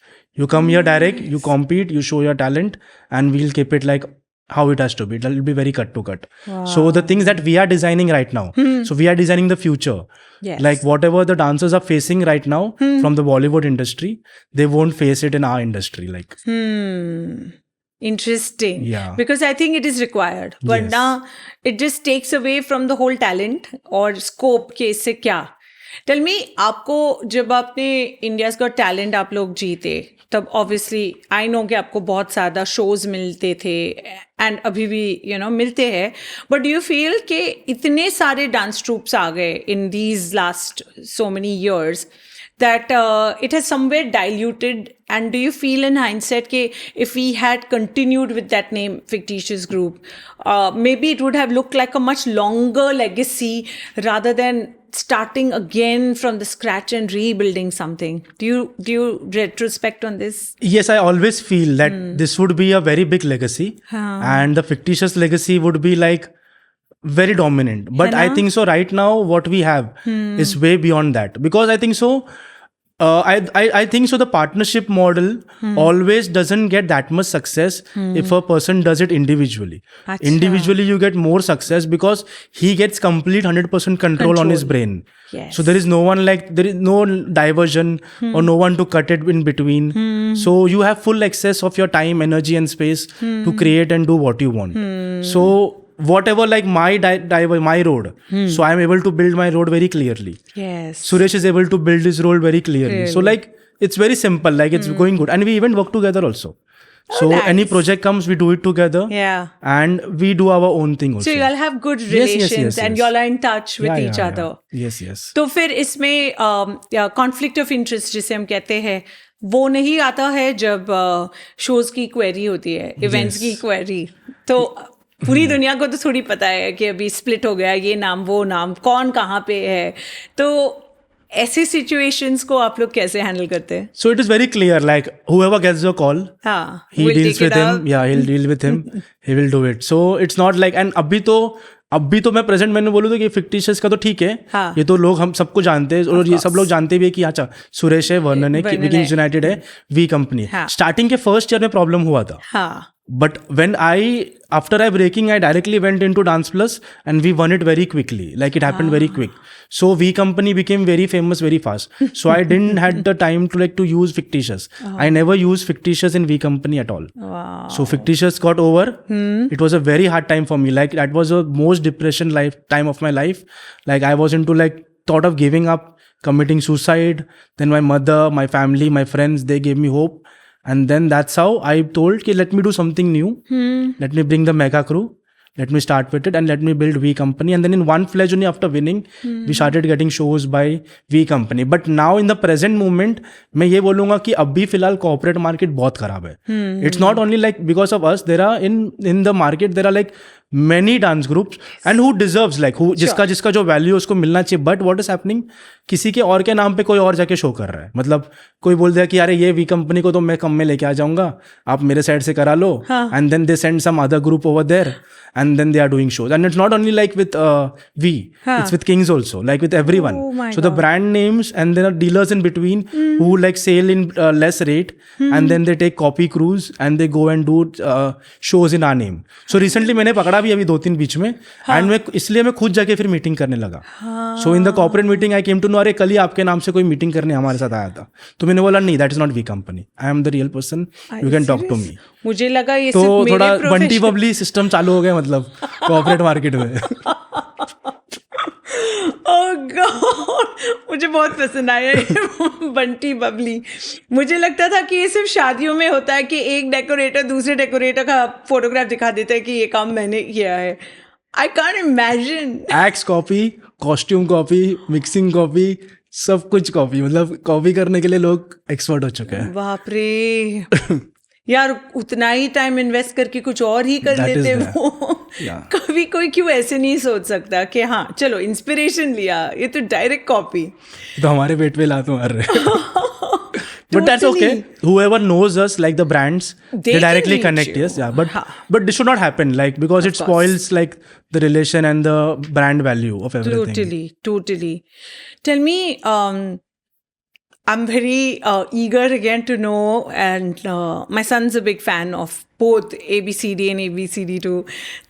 You come here direct, you compete, you show your talent, and we'll keep it like how it has to be. It'll be very cut to cut. So the things that we are designing right now, so we are designing the future. Yes. Like whatever the dancers are facing right now from the Bollywood industry, they won't face it in our industry. Like Interesting. Yeah. Because I think it is required. But Yes. now it just takes away from the whole talent और scope के इससे क्या. Tell me, आपको जब आपने India's Got Talent आप लोग जीते, तब obviously I know कि आपको बहुत ज़्यादा shows मिलते थे and अभी भी मिलते हैं. But do you feel कि इतने सारे dance troops आ गए in these last so many years that it has somewhere diluted? And do you feel in hindsight that if we had continued with that name, Fictitious Group, maybe it would have looked like a much longer legacy rather than starting again from the scratch and rebuilding something? Do you retrospect on this? Yes, I always feel that this would be a very big legacy, and the Fictitious legacy would be like very dominant. But I think so right now what we have is way beyond that, because I think so I think so the partnership model always doesn't get that much success if a person does it individually. Achha. Individually you get more success because he gets complete 100% control on his brain. Yes. So there is no one there is no diversion or no one to cut it in between. So you have full access of your time, energy and space to create and do what you want. So whatever like my road, so I'm able to build my road very clearly. Yes. Suresh is able to build his role very clearly. So like it's very simple, like it's going good, and we even work together also. So nice. any project comes, we do it together. Yeah. And we do our own thing also. So you all have good Yes, relations yes, yes, and yes. you all are in touch with Yeah, each yeah, other. yeah. Yes, yes. तो फिर इसमें conflict of interest जिसे हम कहते हैं वो नहीं आता है जब शोज की क्वेरी होती है, इवेंट्स की क्वेरी. तो पूरी दुनिया को तो थोड़ी पता है कि अभी स्प्लिट हो गया, ये नाम वो नाम, कौन कहाँ पे है. तो ऐसे सिचुएशंस को आप लोग कैसे हैंडल करते हैं? So it is very clear, like whoever gets the call, हाँ, he we'll deals take it with him. out. Yeah, he'll deal with him. He will do it. So it's not like, and अभी तो मैं present मैंने बोलूँ तो कि fictitious का तो ठीक है. हाँ. ये तो लोग हम सबको जानते हैं और ये सब लोग जानते भी है कि अच्छा सुरेश है, वर्णन है, विकिंग्स यूनाइटेड है, वी कंपनी. स्टार्टिंग के फर्स्ट ईयर में प्रॉब्लम हुआ था. हाँ. But when after breaking, I directly went into Dance Plus and we won it very quickly. Like it happened very quick. So V Company became very famous very fast. So I didn't had the time to use Fictitious. I never used Fictitious in V Company at all. Wow. So Fictitious got over. It was a very hard time for me. Like that was the most depression time of my life. Like I was into thought of giving up, committing suicide. Then my mother, my family, my friends, they gave me hope. And then that's how I told, okay, let me do something new. Let me bring the mega crew. Let me start with it and let me build V Company. And then in one fledged only after winning, we started getting shows by V Company. But now in the present moment, मैं ये बोलूँगा कि अभी फिलहाल corporate market बहुत खराब है. It's not only like because of us. There are in the market there are like many dance groups and who deserves जिसका जो value उसको मिलना चाहिए. But what is happening? किसी के और के नाम पे कोई और जाके शो कर रहा है. मतलब कोई बोल दिया कि यार ये V Company को तो मैं कम में लेके आ जाऊंगा, आप मेरे साइड से करा लो. And then they send some other group over there. And then they are doing shows. And it's not only like with V, it's with Kings also, like with everyone. Oh my so the brand names and there are dealers in between who like sell in less rate and then they take copy crews and they go and do shows in our name. So recently मैंने पकड़ा भी अभी 2-3 बीच में and इसलिए मैं खुद जाके फिर मीटिंग करने लगा. So in the corporate meeting I came to know, अरे कल ही आपके नाम से कोई मीटिंग करने हमारे साथ आया था. तो मैंने बोला नहीं, that is not V Company. I am the real person. You can talk to me. मुझे लगा ये तो सिर्फ मेरे थोड़ा प्रोफेशन बंटी बबली सिस्टम चालू हो गया मतलब कॉर्पोरेट मार्केट में. ओह गॉड, मुझे बहुत पसंद आया ये बंटी बबली. मुझे लगता था कि ये सिर्फ शादियों में होता है कि एक डेकोरेटर दूसरे डेकोरेटर का फोटोग्राफ दिखा देता है कि ये काम मैंने किया है. I can't imagine. X copy, costume copy, mixing copy, सब कुछ कॉपी. मतलब कॉपी करने के लिए लोग एक्सपर्ट हो चुके हैं. बाप रे यार, उतना ही टाइम इन्वेस्ट करके कुछ और ही कर लेते वो. कभी कोई क्यों ऐसे नहीं सोच सकता कि हाँ चलो इंस्पिरेशन लिया, ये तो डायरेक्ट कॉपी. तो हमारे पेट पे लात मार रहे. But that's okay. Whoever knows us, like the brands, they can directly reach connect. you. Yes, yeah. But this should not happen, like, because it course. spoils like the relation and the brand value of everything. Totally. Tell me, I'm very eager again to know, and my son's a big fan of both ABCD and ABCD2.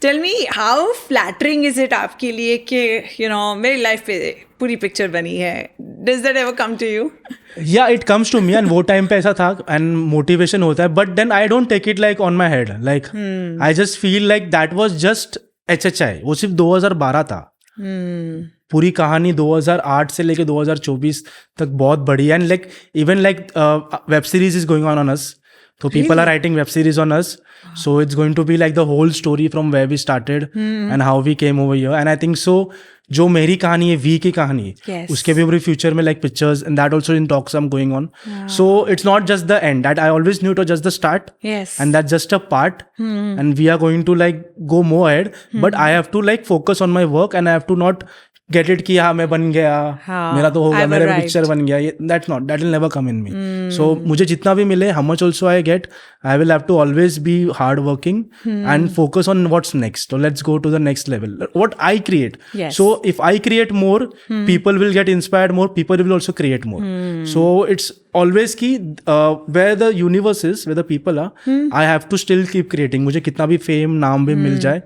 Tell me, how flattering is it आपके लिए कि मेरी life पे पूरी picture बनी है? Does that ever come to you? Yeah, it comes to me, and वो time पे ऐसा था, and motivation होता है. But then I don't take it like on my head. Like I just feel like that was just HHI. वो सिर्फ 2012 था. पूरी कहानी 2008 से लेके 2024 तक बहुत बड़ी है. And like even like web series is going on us. So people are writing web series on us. So it's going to be like the whole story from where we started and how we came over here. And I think so, जो मेरी कहानी है, we की कहानी, उसके भी पूरी future में like pictures, and that also in talks I'm going on. So it's not just the end. That I always knew it was just the start. Yes. And that's just a part. And we are going to like go more ahead. But I have to like focus on my work, and I have to not get it कि हाँ मैं बन गया, मेरा तो होगा, मेरा picture बन गया. That will never come in me. So मुझे जितना भी मिले, how much also I get, I will have to always be hardworking and focus on what's next. So let's go to the next level. What I create. Yes. So if I create more, people will get inspired more. People will also create more. So it's always कि where the universe is, where the people are, I have to still keep creating. मुझे कितना भी fame, नाम भी मिल जाए,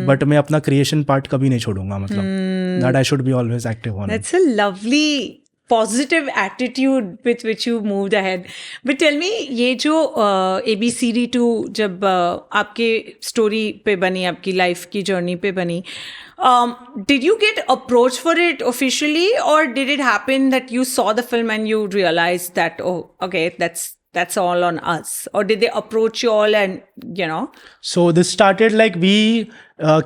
but मैं अपना creation part कभी नहीं छोड़ूंगा. मतलब that I should be always active on. That's a lovely positive attitude with which you moved ahead. But tell me, ये जो ABCD2 जब आपके story पे बनी, आपकी life की journey पे बनी, did you get approached for it officially, or did it happen that you saw the film and you realized that, oh, okay, that's all on us? Or did they approach you all and, So this started like we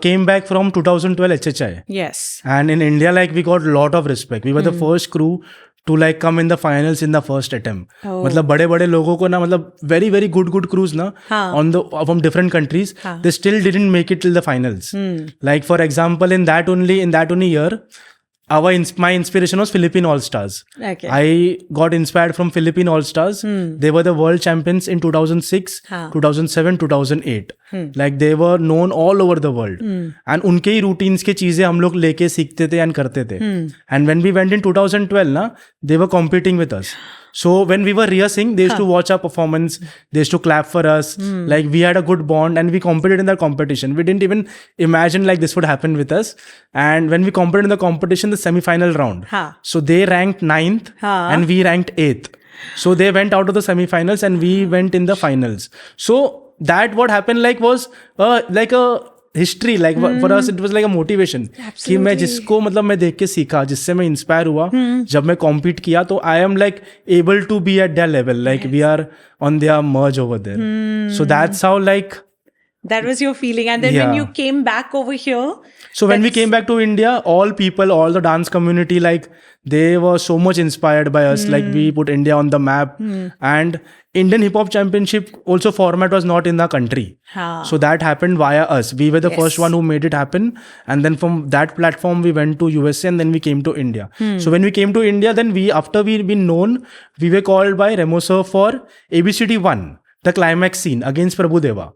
came back from 2012 HHI. Yes. And in India, like we got a lot of respect. We were the first crew to like come in the finals in the first attempt. मतलब बड़े लोगों को ना, मतलब very very good crews ना, on the from different countries, they still didn't make it till the finals. Like for example, in that only year, my inspiration was Philippine All Stars. Okay. I got inspired from Philippine All Stars. They were the world champions in 2006, 2007, 2008. Like they were known all over the world. And उनके ही routines के चीजें हम लोग लेके सीखते थे and करते थे. And when we went in 2012 ना, they were competing with us. So when we were rehearsing, they used to watch our performance. They used to clap for us. Like we had a good bond, and we competed in that competition. We didn't even imagine like this would happen with us. And when we competed in the competition, the semi-final round. So they ranked 9th and we ranked 8th. So they went out of the semi-finals and we went in the finals. So that what happened like was like a history. Like for us it was like a motivation कि मैं जिसको मतलब मैं देख के सीखा, जिससे मैं इंस्पायर हुआ, जब मैं कॉम्पीट किया तो I am like able to be at their level. Like we are on their merge over there. So that's how like that was your feeling. And then when you came back over here, so when we came back to India, all people, all the dance community, like they were so much inspired by us. Like we put India on the map. And Indian Hip Hop Championship also format was not in the country. So that happened via us. We were the first one who made it happen. And then from that platform, we went to USA and then we came to India. So when we came to India, then after we'd been known, we were called by Remo sir for ABCD1, the climax scene against Prabhudeva.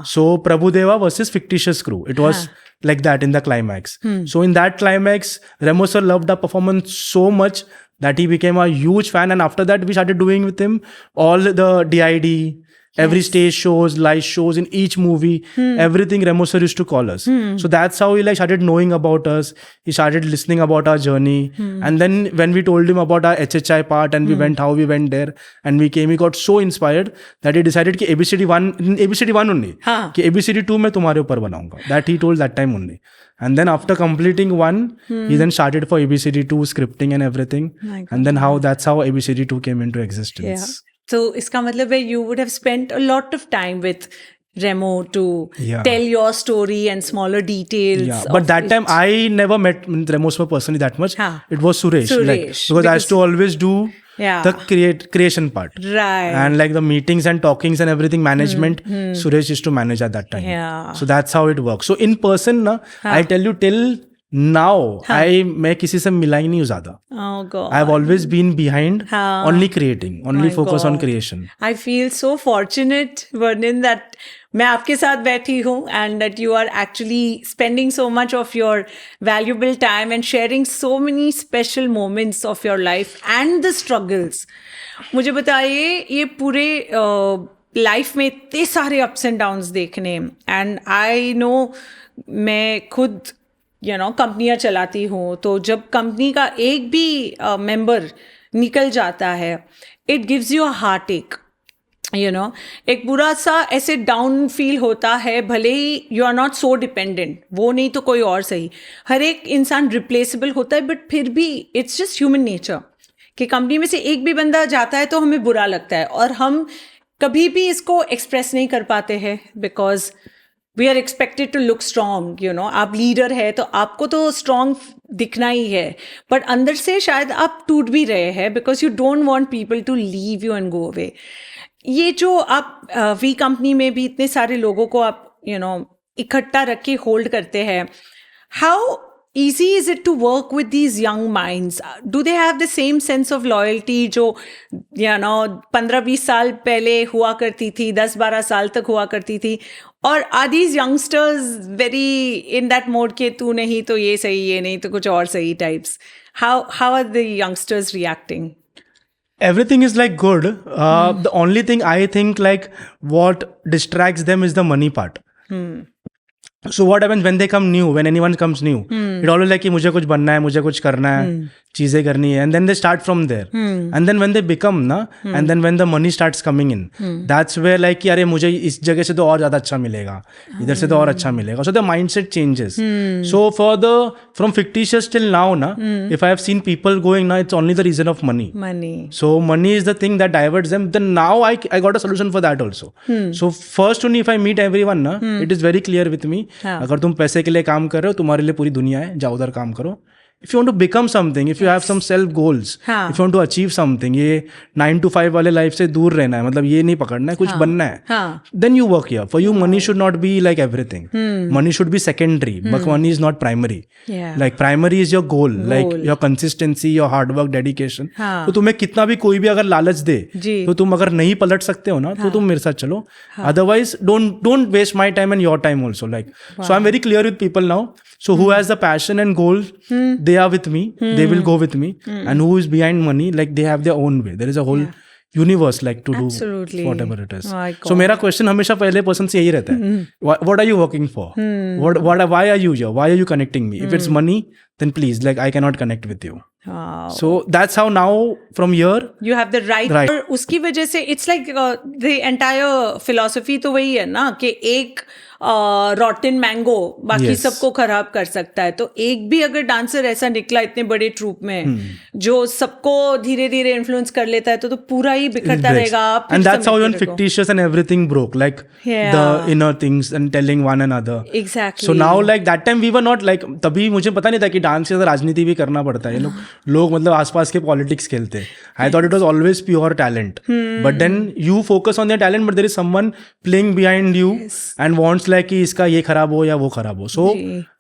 So Prabhudeva versus Fictitious Crew. It was like that in the climax. So in that climax, Remo sir loved our performance so much that he became a huge fan. And after that, we started doing with him all the DID, every stage shows, live shows in each movie, everything Remo sir used to call us. So that's how he like started knowing about us. He started listening about our journey. And then when we told him about our HHI part and how we went there and we came, he got so inspired that he decided कि ABCD1 only, कि ABCD2 मैं तुम्हारे ऊपर बनाऊंगा. That he told that time only. And then after completing one, he then started for ABCD2 scripting and everything. And then that's how ABCD2 came into existence. So इसका मतलब है you would have spent a lot of time with Remo to tell your story and smaller details. But that time I never met Remo sir personally that much. It was Suresh. Like, because I used to always do the creation part. Right. And like the meetings and talkings and everything, management, Suresh used to manage at that time. So that's how it works. So in person, I tell you, till now मैं किसी से मिला ही नहीं हूँ ज्यादा. Oh God. I've always been behind, हाँ. only creating, only My focus on God. creation. I feel so fortunate, Vernon, that मैं आपके साथ बैठी हूँ and that you are actually spending so much of your valuable time and sharing so many special moments of your life and the struggles. मुझे बताइए ये पूरे life में इतने सारे अप्स एंड डाउन्स देखने एंड आई नो मैं खुद कंपनियां चलाती हूँ तो जब कंपनी का एक भी मेंबर निकल जाता है it gives you a heart एक एक बुरा सा ऐसे डाउन फील होता है भले ही you are not so dependent वो नहीं तो कोई और सही हर एक इंसान रिप्लेसेबल होता है बट फिर भी इट्स जस्ट ह्यूमन नेचर कि कंपनी में से एक भी बंदा जाता है तो हमें बुरा लगता है और हम कभी भी इसको एक्सप्रेस नहीं कर पाते हैं because we are expected to look strong आप लीडर है तो आपको तो स्ट्रॉन्ग दिखना ही है बट अंदर से शायद आप टूट भी रहे हैं because you don't want people to leave you and go away ये जो आप वी कंपनी में भी इतने सारे लोगों को आप इकट्ठा रख के होल्ड करते हैं how easy is it to work with these young minds? Do they have the same sense of loyalty जो 15-20 साल पहले हुआ करती थी 10-12 साल तक हुआ करती थी और are these youngsters very in that mode के तू नहीं तो ये सही ये नहीं तो कुछ और सही types? How are the youngsters reacting? Everything is like good. The only thing I think like what distracts them is the money part. So what happens when they come new, when anyone comes new, it always like कि मुझे कुछ बनना है, मुझे कुछ करना है, चीजें करनी है, and then they start from there. And then when they become ना, and then when the money starts coming in, that's where like कि अरे मुझे इस जगह से तो और ज्यादा अच्छा मिलेगा, इधर से तो और अच्छा मिलेगा. So the mindset changes. So from fictitious till now ना, if I have seen people going now, it's only the reason of money. Money. So money is the thing that diverts them. Then now I got a solution for that also. So first only if I meet everyone ना, it is very clear with me. अगर तुम पैसे के लिए काम कर रहे हो तुम्हारे लिए पूरी दुनिया है जाओ उधर काम करो if you want to become something if you have some self goals if you want to achieve something ये 9 to 5 वाले लाइफ से दूर रहना है मतलब ये नहीं पकड़ना है कुछ बनना है then you work here for you money should not be like everything money should be secondary but money is not primary like primary is your goal like your consistency your hard work dedication तो तुम्हें कितना भी कोई भी अगर लालच दे तो तुम अगर नहीं पलट सकते हो ना तो तुम मेरे साथ चलो otherwise don't waste my time and your time also like so I'm very clear with people now so who has the passion and goal they are with me they will go with me and who is behind money like they have their own way there is a whole universe like to Absolutely. do whatever it is so मेरा question हमेशा पहले person से यही रहता है what are you working for why are you here why are you connecting me if it's money then please like I cannot connect with you so that's how now from here you have the right और उसकी वजह से it's like the entire philosophy तो वही है ना कि एक रॉटन मैंगो बाकी सबको खराब कर सकता है तो एक भी अगर डांसर ऐसा निकला इतने बड़े ट्रूप में जो सबको धीरे धीरे इन्फ्लुएंस कर लेता है तो पूरा ही बिखरता रहेगा and that's how even fictitious and everything broke like the inner things and telling one another exactly so now like that time we were not like तभी मुझे पता नहीं था कि डांस के साथ राजनीति भी करना पड़ता है लोग मतलब आसपास के पॉलिटिक्स खेलते I thought it was always pure talent but then you focus on their talent but there is someone playing behind you and wants like कि इसका ये खराब हो या वो खराब हो so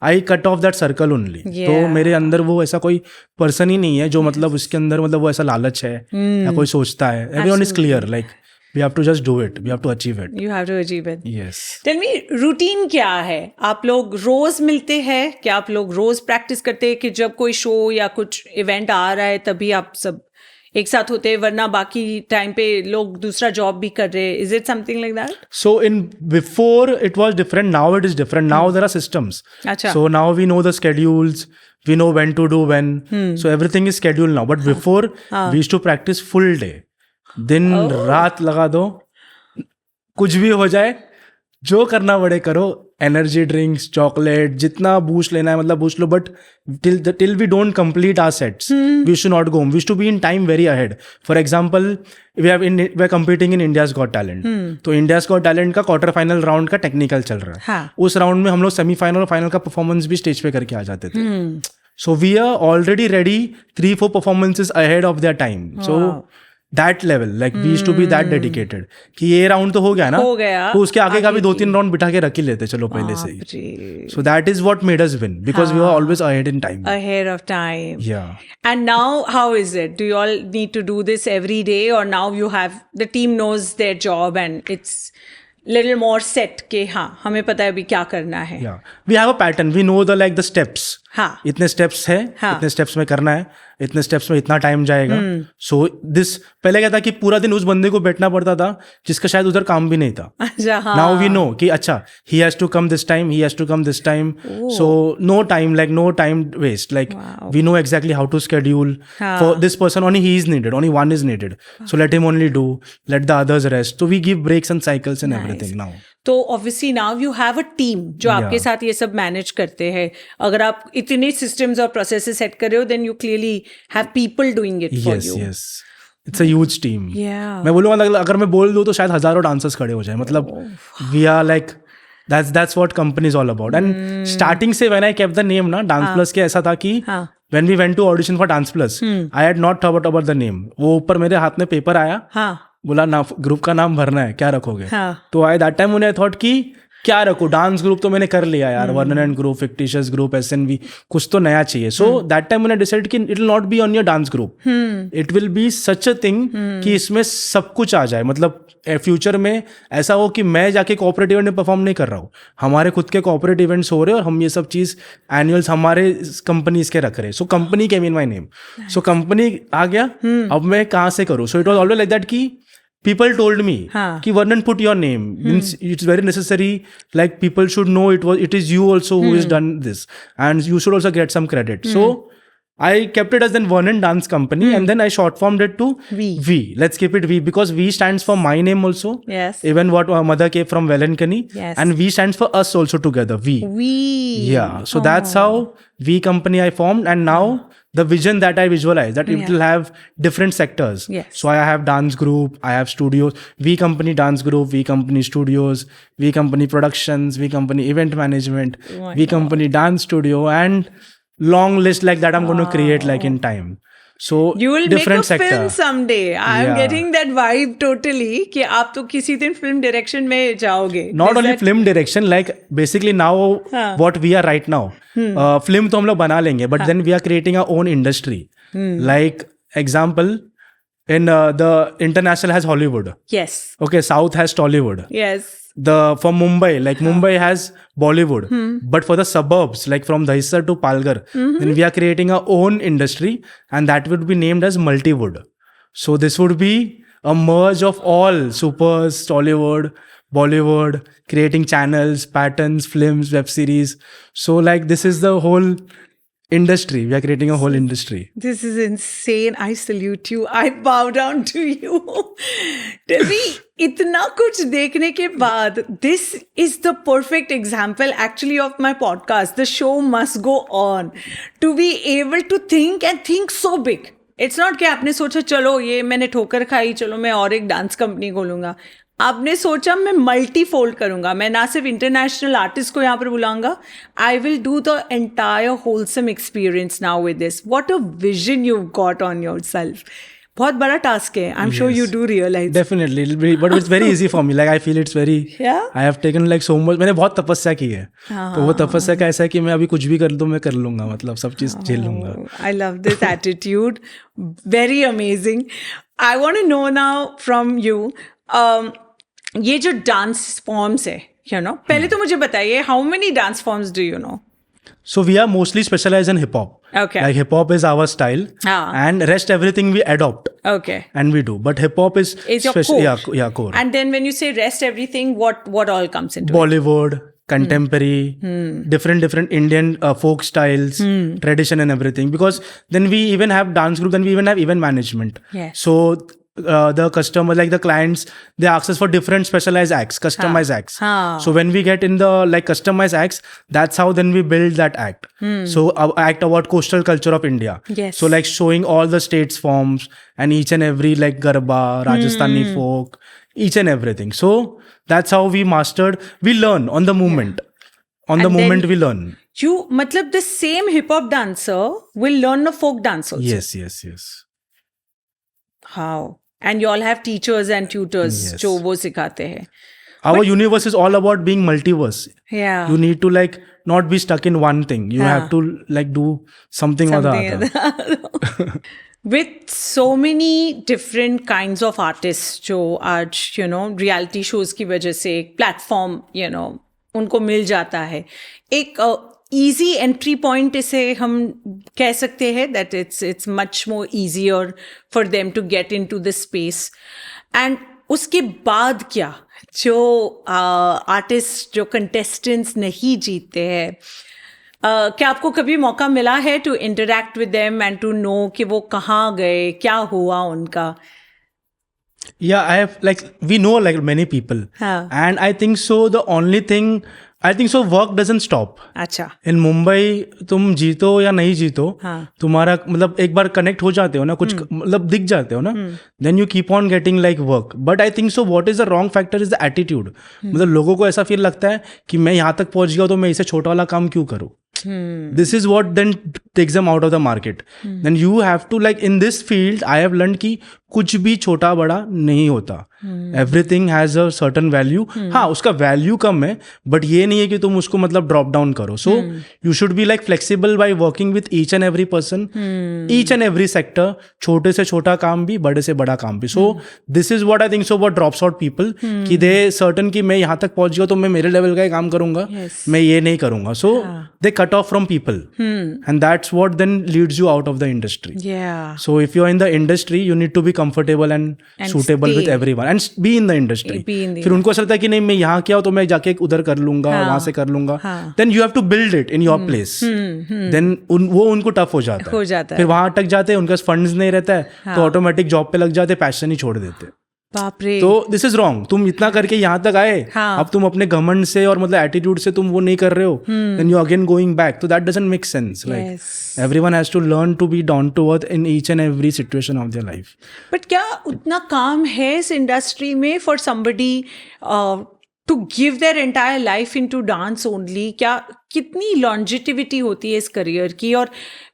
I cut off that circle only तो मेरे अंदर वो ऐसा कोई पर्सन ही नहीं है जो मतलब उसके अंदर मतलब वो ऐसा लालच है या कोई सोचता है everyone is clear like we have to just do it we have to achieve it you have to achieve it yes tell me routine क्या है आप लोग रोज मिलते हैं क्या आप लोग रोज प्रैक्टिस करते हैं कि जब कोई शो या कुछ इवेंट आ रहा है तभी आप सब एक साथ होते हैं वरना बाकी टाइम पे लोग दूसरा जॉब भी कर रहे हैं is it something like that so in before it was different now it is different now there are systems अच्छा so now we know the schedules we know when to do when so everything is scheduled now but before we used to practice full day दिन रात लगा दो कुछ भी हो जाए जो करना पड़े करो एनर्जी ड्रिंक्स चॉकलेट जितना बूस्ट लेना है मतलब boost low but till we don't complete our sets we should not go home we should be in time very ahead for example we are competing in India's Got Talent तो India's Got Talent का quarter final round का technical चल रहा है उस round में हम लोग सेमीफाइनल और फाइनल का परफॉर्मेंस भी स्टेज पे करके आ जाते थे so we are already ready 3-4 performances ahead of their time so that level, like we used to be that dedicated कि ये राउंड तो हो गया ना, हो गया, तो उसके आगे का भी आगे 2-3 राउंड बिठा के रख ही लेते चलो पहले से ही. बाप रे. So that is what made us win because we were always ahead in time. Ahead of time. Yeah. And now, how is it? Do you all need to do this every day, or now you have the team knows their job and it's little more set कि हाँ हमें पता है अभी क्या करना है. Yeah. We have a pattern. We know the steps. हाँ. इतने steps है, हाँ. इतने steps में करना है, इतने steps में इतना टाइम जाएगा. So this पहले क्या था कि पूरा दिन उस बंदे को बैठना पड़ता था जिसका शायद उधर काम भी नहीं था. अच्छा हाँ. Now we know कि अच्छा he has to come this time, he has to come this time. So no time waste. Like Wow. we know exactly how to schedule. हाँ. For this person only he is needed, only one is needed. So let him only do, let the others rest. So we give breaks and cycles and everything now. तो obviously now you have a team जो आपके साथ ये सब manage करते हैं. अगर आप इतने सिस्टम्स और प्रोसेसेस सेट कर रहे हो then you clearly have people doing it for you. Yes. It's a huge team. Yeah. मैं बोलूँगा अगर मैं बोल दूँ तो शायद हजारों डांसर्स खड़े हो जाए. मतलब we are like that's what company is all about. And starting से when I kept the name ना Dance Plus के ऐसा था कि when we went to audition for Dance Plus, I had not thought about the name. वो ऊपर मेरे हाथ में पेपर आया. हाँ. बोला ना ग्रुप का नाम भरना है, क्या रखोगे? हाँ. तो आई दैट टाइम उन्हें थॉट कि क्या रखो, डांस ग्रुप तो मैंने कर लिया यार, Vernon and group, fictitious group, SNV, कुछ तो नया चाहिए. सो दैट टाइम मैंने डिसाइड कि it will not be on your dance group, it will be such a thing कि इसमें सब कुछ आ जाए. मतलब फ्यूचर में ऐसा हो कि मैं जाके कॉर्पोरेट इवेंट में परफॉर्म नहीं कर रहा हूँ, हमारे खुद के कॉर्पोरेट इवेंट्स हो रहे हैं और हम ये सब चीज़ एनुअल्स हमारे कंपनीज के रख रहे हैं. So company came in my name. So company आ गया, अब मैं कहाँ से करूँ. So it was always like that कि people told me कि Varnan put your name, means it's very necessary, like people should know it is you also who has done this and you should also get some credit. So I kept it as then Varnan Dance Company and then I short formed it to V. Let's keep it V because V stands for my name also. Yes. Even what mother came from Velenkani. Yes. And V stands for us also together. V. Yeah. So that's how V Company I formed, and now the vision that I visualize that it will have different sectors. Yes. So I have dance group, I have studios, V Company dance group, V Company studios, V Company productions, V Company event management, V Company dance studio, and long list like that I'm going to create like in time. So you will different make a film someday. I'm Yeah. getting that vibe totally कि आप तो किसी दिन film direction में जाओगे. Not only film direction, like basically now what we are right now. Film तो हम लोग बना लेंगे, but then we are creating our own industry. Like example, in the international has Hollywood. Yes. Okay, South has Tollywood. Yes. For Mumbai, like Mumbai has Bollywood, but for the suburbs, like from Dahisar to Palghar, then we are creating our own industry, and that would be named as Multiwood. So this would be a merge of all supers, Tollywood, Bollywood, creating channels, patterns, films, web series. So like this is the whole industry. We are creating a whole industry. This is insane. I salute you. I bow down to you. Tell me, इतना कुछ देखने के बाद, this is the perfect example actually of my podcast. The show must go on. To be able to think and think so big. It's not कि आपने सोचा चलो ये मैंने ठोकर खाई, चलो मैं और एक डांस कंपनी खोलूंगा. आपने सोचा मैं मल्टी फोल्ड करूंगा, मैं ना सिर्फ इंटरनेशनल आर्टिस्ट को यहाँ पर बुलाऊंगा, I will do the entire wholesome experience now with this. What a vision you got on yourself. बहुत बड़ा टास्क है. I am sure you do realise. Definitely, but it's very easy for me. Like I feel it's very. Yeah? I have taken like so much. मैंने बहुत तपस्या की है. तो वो तपस्या का ऐसा है कि मैं अभी कुछ भी कर दूँ मैं कर लूँगा. मतलब सब चीज़ झेल लूँगा. I love this attitude. Very amazing. I want to know now from you. ये जो डांस फॉर्म्स है, you know, पहले तो मुझे बताइए, how many dance forms do you know? So we are mostly specialized in hip hop. Okay. Like hip hop is our style, and rest everything we adopt. Okay. And we do, but hip hop is your core. Yeah, core. And then when you say rest everything, what all comes into it? Bollywood, contemporary, different Indian folk styles, tradition and everything. Because then we even have dance group, then we even have event management. Yes. So the customer, like the clients, they ask us for different specialized acts, customized acts. So when we get in the like customized acts, that's how then we build that act. So act about coastal culture of India. Yes. So like showing all the states forms and each and every like Garba, Rajasthani folk, each and everything. So that's how we mastered. We learn on the moment. On the moment we learn. You, matlab the same hip hop dancer will learn a folk dance also. Yes. How? And you all have teachers and tutors Yes. जो वो सिखाते हैं. Our universe is all about being multiverse. Yeah. You need to like not be stuck in one thing. You have to like do something or the other. With so many different kinds of artists जो आज reality shows की वजह से एक platform उनको मिल जाता है. एक easy entry point इसे हम कह सकते हैं that it's much more easier for them to get into this space. And उसके बाद क्या जो आर्टिस्ट जो कंटेस्टेंट्स नहीं जीतते हैं, क्या आपको कभी मौका मिला है to interact with them and to know कि वो कहाँ गए, क्या हुआ उनका? Yeah, we know like many people. हाँ. And I think so the only thing, I think so work doesn't stop. अच्छा. In Mumbai तुम जीतो या नहीं जीतो, हाँ. तुम्हारा मतलब एक बार कनेक्ट हो जाते हो ना, कुछ मतलब दिख जाते हो ना, then you keep on getting like work. But I think so what is the wrong factor is the attitude. मतलब लोगों को ऐसा फील लगता है कि मैं यहाँ तक पहुँच गया तो मैं इसे छोटा वाला काम क्यों करूँ. This is what then takes them out of the market. Then you have to like in this field I have learned कि कुछ भी छोटा बड़ा नहीं होता. Everything has a certain value. हाँ, उसका वैल्यू कम है, बट ये नहीं है कि तुम उसको मतलब ड्रॉप डाउन करो. So you should be like flexible by working with each and every person, each and every sector. छोटे से छोटा काम भी, बड़े से बड़ा काम भी. So this is what I think so what drops out people कि they certain कि मैं यहाँ तक पहुँच गया तो मैं मेरे लेवल का ही काम करूँगा, मैं ये नहीं करूँगा. So they cut off from people, and that's what then leads you out of the industry. Yeah. So if you're in the industry, you need to be comfortable and suitable stay. with everyone and be in the industry. Be in the फिर उनको ऐसा लगता है कि नहीं मैं यहाँ क्या हूँ तो मैं जाके उधर कर लूंगा, वहाँ से कर लूंगा. Then you have to build it in your place. Then वो उनको टफ हो जाता है. फिर वहाँ अटक जाते हैं, उनके पास फंड्स नहीं रहता है, तो ऑटोमेटिक जॉब पे लग जाते, पैशन ही छोड़ देते. बाप रे. तो दिस इज रॉन्ग. तुम इतना करके यहाँ तक आए, अब तुम अपने घमंड से और मतलब एटीट्यूड से तुम वो नहीं कर रहे हो, then you again going back. तो that doesn't make sense. Like everyone has to learn to be down to earth in each and every situation of their life. But क्या उतना काम है इस इंडस्ट्री में for somebody to give their entire life into dance only? क्या कितनी longevity होती है इस करियर की? और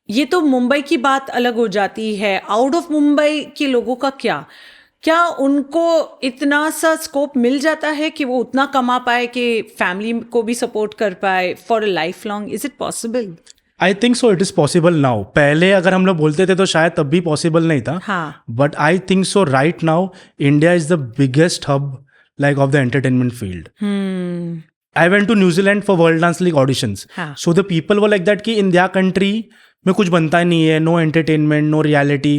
ये तो मुंबई की बात अलग हो जाती है, आउट ऑफ मुंबई के लोगों का क्या उनको इतना सा स्कोप मिल जाता है कि वो उतना कमा पाए कि फैमिली को भी सपोर्ट कर पाए for a life long? Is it possible? I think so it is possible now. पहले अगर हम लोग बोलते थे तो शायद तब भी पॉसिबल नहीं था. हाँ. But I think so right now India is the biggest hub like of the entertainment field. I went to New Zealand for World Dance League auditions. So the people were like that कि in their country में कुछ बनता नहीं है, no entertainment, no reality.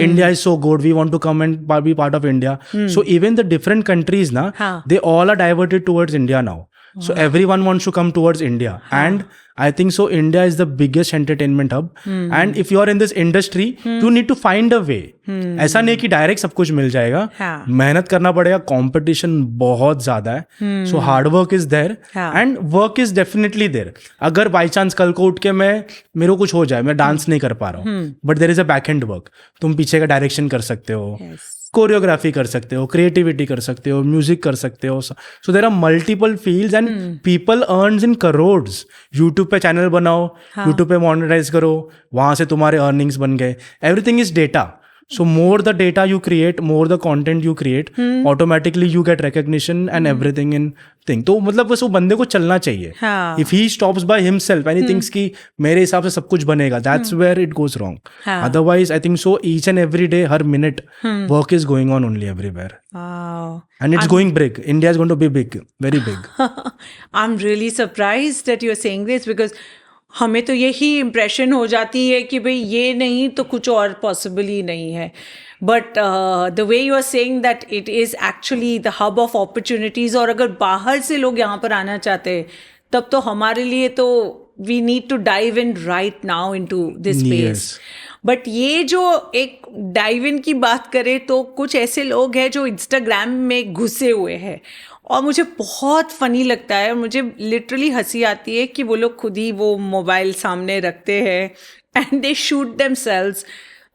India is so good, we want to come and be part of India. So even the different countries na, they all are diverted towards India now. So everyone wants to come towards India. And I think so India is the biggest entertainment hub. And if you are in this industry, you need to find a way. ऐसा नहीं कि direct सब कुछ मिल जाएगा. मेहनत करना पड़ेगा, competition बहुत ज्यादा है. So hard work is there and work is definitely there. अगर बाई चांस कल को उठ के मेरे को कुछ हो जाए, मैं डांस नहीं कर पा रहा हूँ, but there is a back end work. तुम पीछे का डायरेक्शन कर सकते हो, कोरियोग्राफी कर सकते हो, क्रिएटिविटी कर सकते हो, म्यूजिक कर सकते हो. So there are multiple fields and people earns in crores. YouTube पे चैनल बनाओ, यूट्यूब पे मोनेटाइज करो, वहां से तुम्हारे अर्निंग्स बन गए. Everything is data. So more the data you create, more the content you create, automatically you get recognition and everything in thing. तो मतलब बस वो बंदे को चलना चाहिए. If he stops by himself and he thinks कि मेरे हिसाब से सब कुछ बनेगा, that's where it goes wrong. Otherwise, I think so each and every day, her minute, work is going on only everywhere. Wow. And it's going big. India is going to be big, very big. I'm really surprised that you're saying this because हमें तो यही impression हो जाती है कि भाई ये नहीं तो कुछ और पॉसिबल ही नहीं है. But the way you are saying that it is actually the hub of opportunities. और अगर बाहर से लोग यहाँ पर आना चाहते हैं तब तो हमारे लिए तो we need to dive in right now into this space. But ये जो एक डाइव इन की बात करें तो कुछ ऐसे लोग हैं जो इंस्टाग्राम में घुसे हुए हैं और मुझे बहुत फ़नी लगता है और मुझे लिटरली हंसी आती है कि वो लोग खुद ही वो मोबाइल सामने रखते हैं एंड दे शूट देमसेल्व्स.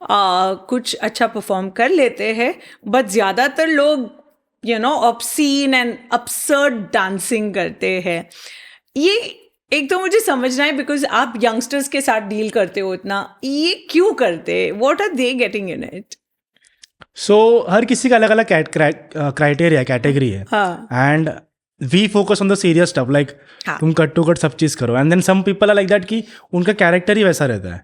कुछ अच्छा परफॉर्म कर लेते हैं बट ज़्यादातर लोग ऑब्सीन एंड absurd डांसिंग करते हैं. ये एक तो मुझे समझना है बिकॉज आप यंगस्टर्स के साथ डील करते हो इतना, ये क्यों करते? What are they getting in it? So हर किसी का अलग अलग क्राइटेरिया कैटेगरी है हाँ. And we focus on the serious stuff like हाँ. तुम कट टू कट सब चीज़ करो and then some people are like that कि उनका कैरेक्टर ही वैसा रहता है.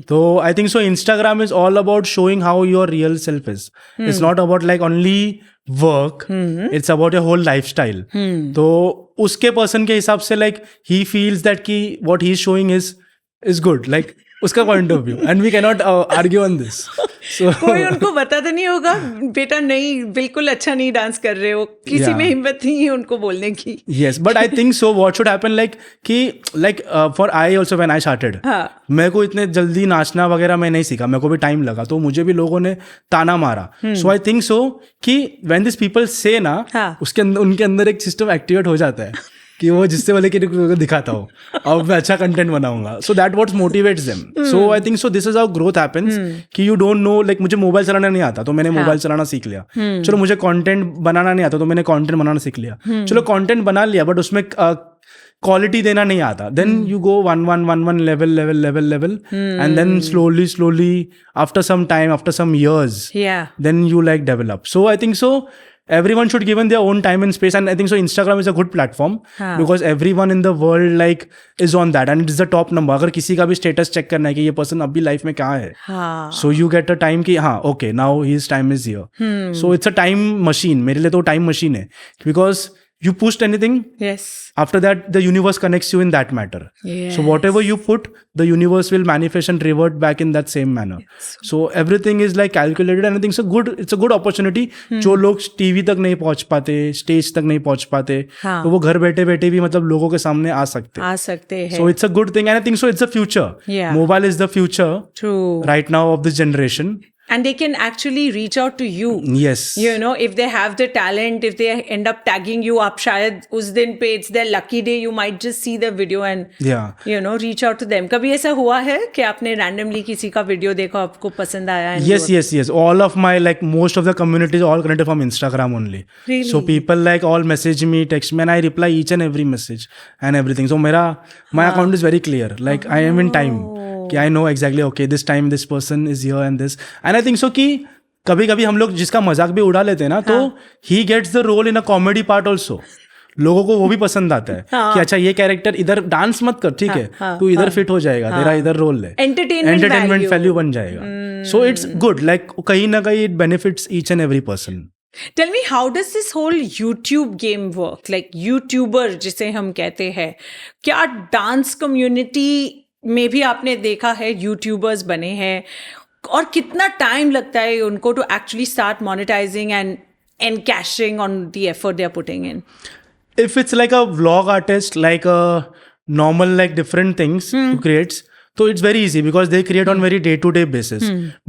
तो I think so Instagram is all about showing how your real self is. It's not about like only work, it's about your whole life style. तो उसके person के हिसाब से लाइक ही फील्स दैट कि what he is showing is good, like उसका point of view and we can not argue on this. कोई उनको बताता नहीं होगा बेटा नहीं बिल्कुल अच्छा नहीं डांस कर रहे हो, किसी में हिम्मत नहीं है उनको बोलने की. Yes, but I think so. What should happen like for I also when I started, हाँ. मेरे को इतने जल्दी नाचना वगैरह मैं नहीं सीखा, मेरे को भी टाइम लगा, तो मुझे भी लोगों ने ताना मारा. So I think so कि when these people say ना, हाँ. उसके अंदर उनके अंदर एक सिस्टम एक्टिवेट हो जाता है कि वो जिससे बोले कि दिखाता हो अब मैं अच्छा कंटेंट बनाऊंगा. So that what motivates them. So I think so this is how growth happens कि यू डोंट नो लाइक मुझे मोबाइल चलाना नहीं आता तो मैंने मोबाइल चलाना सीख लिया. चलो मुझे कंटेंट बनाना नहीं आता तो मैंने कंटेंट बनाना सीख लिया. चलो कंटेंट बना लिया बट उसमें क्वालिटी देना नहीं आता. Then you go one level and then slowly after some time after some years then you like develop. So I think so everyone should given their own time and space, and I think so Instagram is a good platform because everyone in the world like is on that and it is the top number. अगर किसी का भी status check करना है कि ये person अभी life में कहाँ है, so you get a time कि हाँ okay now his time is here. So it's a time machine. मेरे लिए तो time machine है because you pushed anything, yes, after that the universe connects you in that matter. Yes. So whatever you put, the universe will manifest and revert back in that same manner. Yes. So everything is like calculated and I think it's a good opportunity. जो लोग TV तक नहीं पहुंच पाते, stage तक नहीं पहुंच पाते, तो वो घर बैठे बैठे भी मतलब लोगों के सामने आ सकते हैं. So it's a good thing and I think so it's the future. Mobile is the future. True. Right now of this generation. And they can actually reach out to you. Yes. You know, if they have the talent, if they end up tagging you up, शायद उस दिन पे it's their lucky day, you might just see the video and you know reach out to them. कभी ऐसा हुआ है कि आपने randomly किसी का video देखा आपको पसंद आया? Yes. All of my like most of the community is all connected from Instagram only. Really? So people like all message me, text me, and I reply each and every message and everything. So my account is very clear. Like I am in time. कि I know exactly okay this time this person is here and this and I think so कि कभी कभी हम लोग जिसका मजाक भी उड़ा लेते हैं ना तो he gets the role in a comedy part also. लोगों को वो भी पसंद आता है कि अच्छा ये कैरेक्टर इधर डांस मत कर, ठीक है तू इधर फिट हो जाएगा, तेरा इधर रोल है, एंटरटेनमेंट वैल्यू बन जाएगा. सो इट्स गुड लाइक कहीं ना कहीं it benefits each and every person. Tell me, how does this whole YouTube game work? Like YouTuber जिसे हम कहते हैं, क्या डांस कम्युनिटी में भी आपने देखा है यूट्यूबर्स बने हैं और कितना टाइम लगता है उनको to actually start monetising and cashing on the effort they are putting in? If it's like a vlog artist, like a normal like different things who creates, so it's very easy because they create on very day-to-day basis.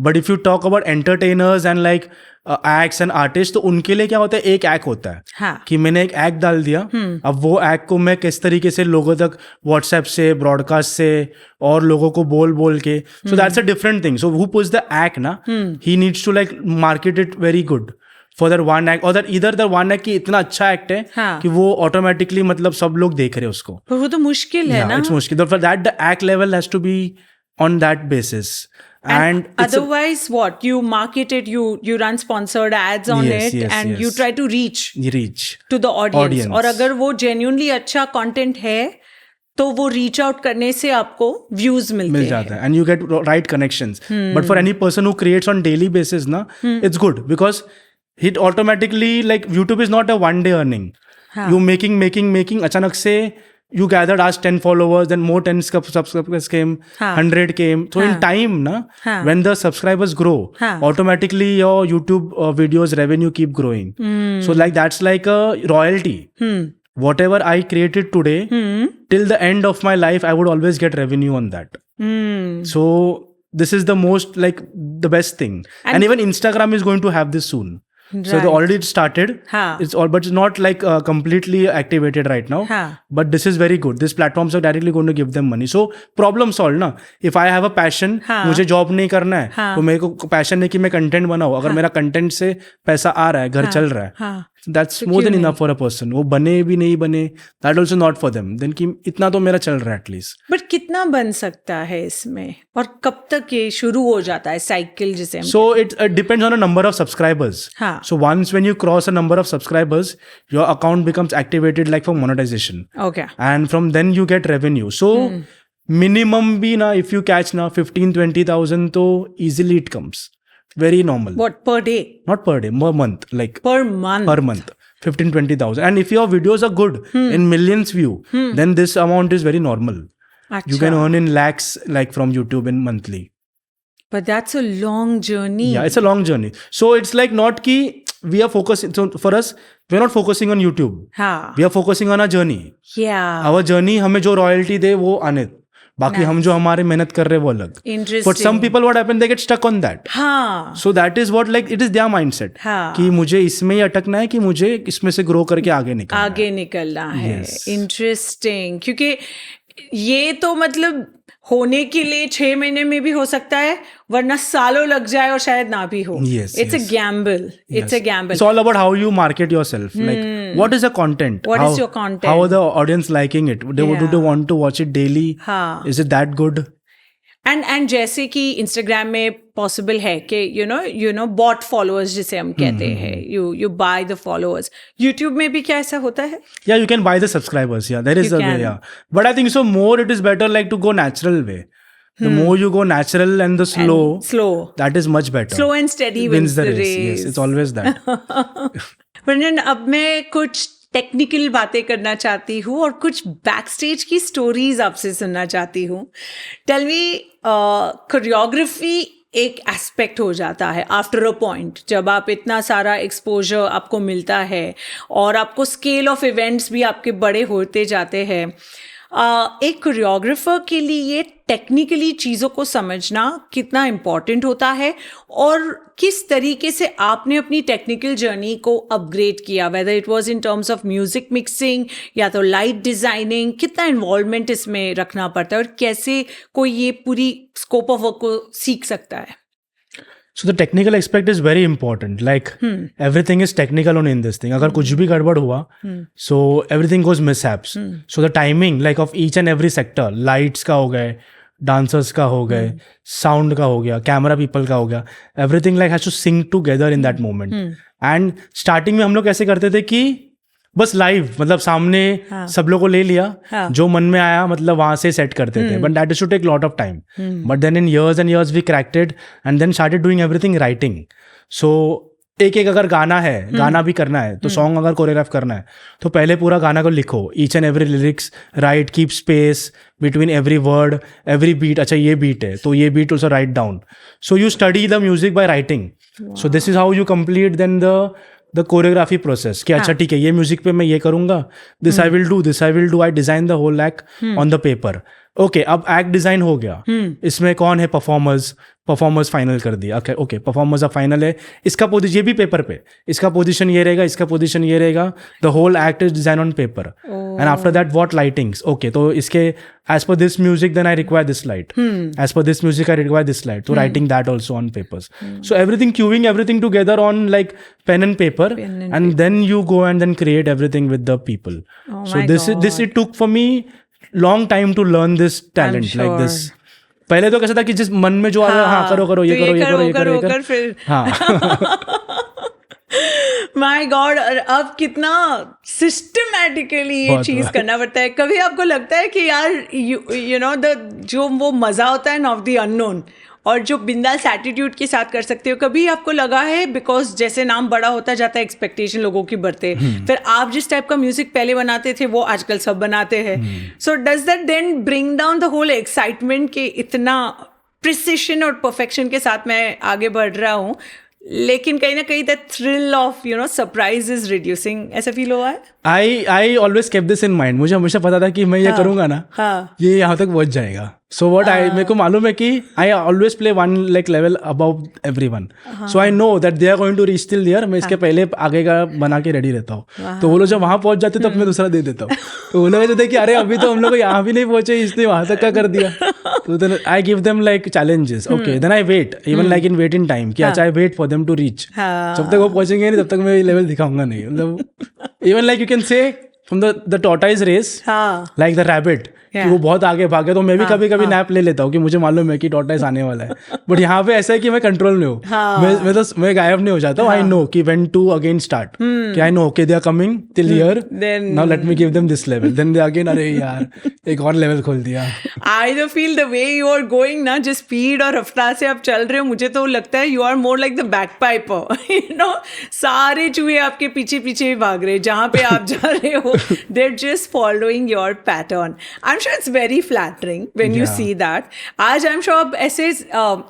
But if you talk about entertainers and like acts and artists, तो उनके लिए क्या होता है, एक act होता है कि मैंने एक एक्ट डाल दिया, अब वो एक्ट को मैं किस तरीके से लोगों तक व्हाट्सएप से, ब्रॉडकास्ट से और लोगों को बोल के, so that's a different thing. So who puts the act ना, he needs to like market it very good for that one act or that either the one act की इतना अच्छा एक्ट है कि वो ऑटोमेटिकली मतलब सब लोग देख रहे हैं उसको. पर वो तो मुश्किल है ना. It's मुश्किल. For that the act level has to be on that basis. And otherwise what you market it, you run sponsored ads on it and you try to reach to the audience. और अगर वो genuinely अच्छा content है तो वो reach out करने से आपको व्यूज मिल जाता है and you get right connections. But for any person who creates on daily basis ना, it's good because it automatically like YouTube is not a one day earning. You making अचानक से you gathered as 10 followers, then more 10 subscribers came, 100 came. So in time na, when the subscribers grow, automatically your YouTube videos revenue keep growing. So like that's like a royalty. Whatever I created today, till the end of my life, I would always get revenue on that. So this is the most like the best thing. And even Instagram is going to have this soon. So they already started. It's all, but it's not like completely activated right now. But this is very good. These platforms are directly going to give them money. So problem solved ना. If I have a passion, मुझे job नहीं करना है, तो मेरे को passion है कि मैं कंटेंट बनाऊँ. अगर मेरा कंटेंट से पैसा आ रहा है, घर चल रहा है, that's more than enough for a person. वो बने भी नहीं बने, that also not for them. Then कि इतना तो मेरा चल रहा है एटलीस्ट. बट कितना बन सकता है इसमें, और कब तक ये शुरू हो जाता है साइकिल जिसे हम So it depends on a number of subscribers. हाँ. So once when you cross a number of subscribers, your account becomes activated like for monetization. Okay And from then you get revenue. So minimum भी ना, if you catch ना 15-20,000 तो easily it comes. Very normal. What per day, Not per day, per month. Like per month? per month. 15-20,000. And if your videos are good in millions view, then this amount is very normal. You can earn in lakhs like from YouTube in monthly. But that's a long journey. Yeah, it's a long journey. So it's like not ki we are focusing. So for us, we're not focusing on YouTube. हाँ. We are focusing on our journey. Yeah. Our journey हमें जो royalty दे वो आने. बाकी हम जो हमारे मेहनत कर रहे हैं वो अलग. Interesting. But some people what happen, they get stuck on that. हाँ. So that is what like it is their mindset. हाँ. कि मुझे इसमें ही अटकना है, कि मुझे इसमें से ग्रो करके आगे निकलना है. आगे निकलना है. Yes. इंटरेस्टिंग. क्योंकि ये तो मतलब होने के लिए 6 महीने में भी हो सकता है, वरना सालों लग जाए और शायद ना भी हो. Yes, It's a yes. gamble. It's a gamble. It's all about how you market yourself. Like what is the content? What how, is your content? How are the audience liking it? Do Yeah. they want to watch it daily? हाँ. Is it that good? And जैसे कि Instagram में possible है कि you know bot followers जिसे हम कहते हैं, you by the followers. YouTube में भी क्या ऐसा होता है? Yeah, you can buy the subscribers. Yeah, there is You a way. can. Yeah, but I think so more it is better like to go natural way. The more you go natural and the slow, that is much better. Slow and steady wins the race. Yes, it's always that. वरन अब मैं कुछ technical बातें करना चाहती हूँ और कुछ बैक स्टेज की स्टोरीज आपसे सुनना चाहती हूँ. टेल मी, कोरियोग्राफी एक एस्पेक्ट हो जाता है आफ्टर अ पॉइंट, जब आप इतना सारा एक्सपोजर आपको मिलता है और आपको स्केल ऑफ इवेंट्स भी आपके बड़े होते जाते हैं. एक कोरियोग्राफर के लिए टेक्निकली चीज़ों को समझना कितना इम्पॉर्टेंट होता है, और किस तरीके से आपने अपनी टेक्निकल जर्नी को अपग्रेड किया, weather it was in terms of music mixing या तो लाइट डिज़ाइनिंग, कितना इन्वॉल्वमेंट इसमें रखना पड़ता है और कैसे कोई ये पूरी स्कोप ऑफ वर्क को सीख सकता है? So the technical aspect is very important. Like everything is technical on in this thing. अगर कुछ भी गड़बड़ हुआ, so everything goes mishaps. So the timing like of each and every sector, lights का हो गए, dancers का हो गए, sound का हो गया, camera people का हो गया, everything like has to sync together in that moment. And starting में हम लोग कैसे करते थे कि बस लाइव मतलब सामने सब लोगों को ले लिया, जो मन में आया मतलब वहां से सेट करते थे. But that is to take lot of time. But then in years and years we cracked it and then started doing everything writing. So एक अगर गाना है, गाना भी करना है, तो सॉन्ग अगर कोरियोग्राफ करना है तो पहले पूरा गाना को लिखो, each and every lyrics right, keep space between every word, every beat. अच्छा ये बीट है तो ये beat also write down. So you study the music by writing. So this is how you complete then the choreography process कि अच्छा ठीक है ये म्यूजिक पे मैं ये करूंगा, this I will do, I design the whole act on the paper. Okay, अब एक्ट डिजाइन हो गया, इसमें कौन है परफॉर्मर्स फाइनल कर दिया. ओके परफॉर्मर्स अब फाइनल है, इसका पोजीशन ये भी पेपर पे, इसका पोजीशन ये रहेगा, इसका पोजीशन ये रहेगा. The whole act is design on paper. And after that what lightings. Okay तो इसके as per this music then I require this light, as per this music I require this light. तो writing that also on papers. So everything cueing everything together on like pen and paper, and then you go and then create everything with the people. So this it took for me long time to learn this talent like this. पहले तो कैसा था कि जिस मन में जो आ रहा है, हाँ करो ये करो फिर हाँ. माय गॉड, और अब कितना सिस्टमैटिकली ये चीज करना पड़ता है. कभी आपको लगता है कि यार यू नो द जो वो मजा होता है ना ऑफ द अननोन, और जो बिंदास एटीट्यूड के साथ कर सकते हो, कभी आपको लगा है बिकॉज जैसे नाम बड़ा होता जाता है एक्सपेक्टेशन लोगों की बढ़ते, फिर आप जिस टाइप का म्यूजिक पहले बनाते थे वो आजकल सब बनाते हैं. So does that then bring down the whole excitement के इतना प्रिसिशन और परफेक्शन के साथ मैं आगे बढ़ रहा हूँ, लेकिन कहीं ना कहीं the thrill of you know surprise is reducing, ऐसा फील हुआ है? I always kept this in mind. मुझे हमेशा पता था कि मैं ये करूंगा ना, ये यहाँ तक पहुंच जाएगा. सो व्हाट मेरे को मालूम है कि I always play one like level above everyone. So I know that they are going to reach till there. मैं इसके पहले आगे का बना के रेडी रहता हूँ. तो वो लोग जब वहां पहुंच जाते तब मैं दूसरा दे देता हूँ. तो वो लोग कहते कि अरे अभी तो हम लोग यहाँ भी नहीं पहुंचे, इसने वहां तक का कर दिया. So then I give them like challenges. Okay, then I wait. Even like in wait in time. कि अच्छा I wait for them to reach. जब तक वो पहुंचेंगे नहीं तब तक मैं ये level दिखाऊंगा नहीं. मतलब even like you can say from the tortoise race, like the rabbit. कि वो बहुत आगे भागे तो मैं भी कभी कभी नैप ले लेता हूँ कि मुझे मालूम है कि टॉर्टोइज आने वाला है. बट यहाँ पे ऐसा है कि मैं कंट्रोल में हूँ. मैं गायब नहीं हो जाता हूँ. आई नो कि व्हेन टू अगेन स्टार्ट. कि I know okay they are coming till here, now let me give them this level. Then they again अरे यार एक और लेवल खोल दिया. आई तो feel the way you are going ना, जिस स्पीड और रफ्तार से आप चल रहे हो, मुझे तो लगता है you are more like the pied piper. You know, सारे चूहे आपके पीछे पीछे भाग रहे, जहाँ पे आप जा रहे हो they are just following your pattern. I am sure it's very flattering when you see that. आज आई एम श्योर आप ऐसे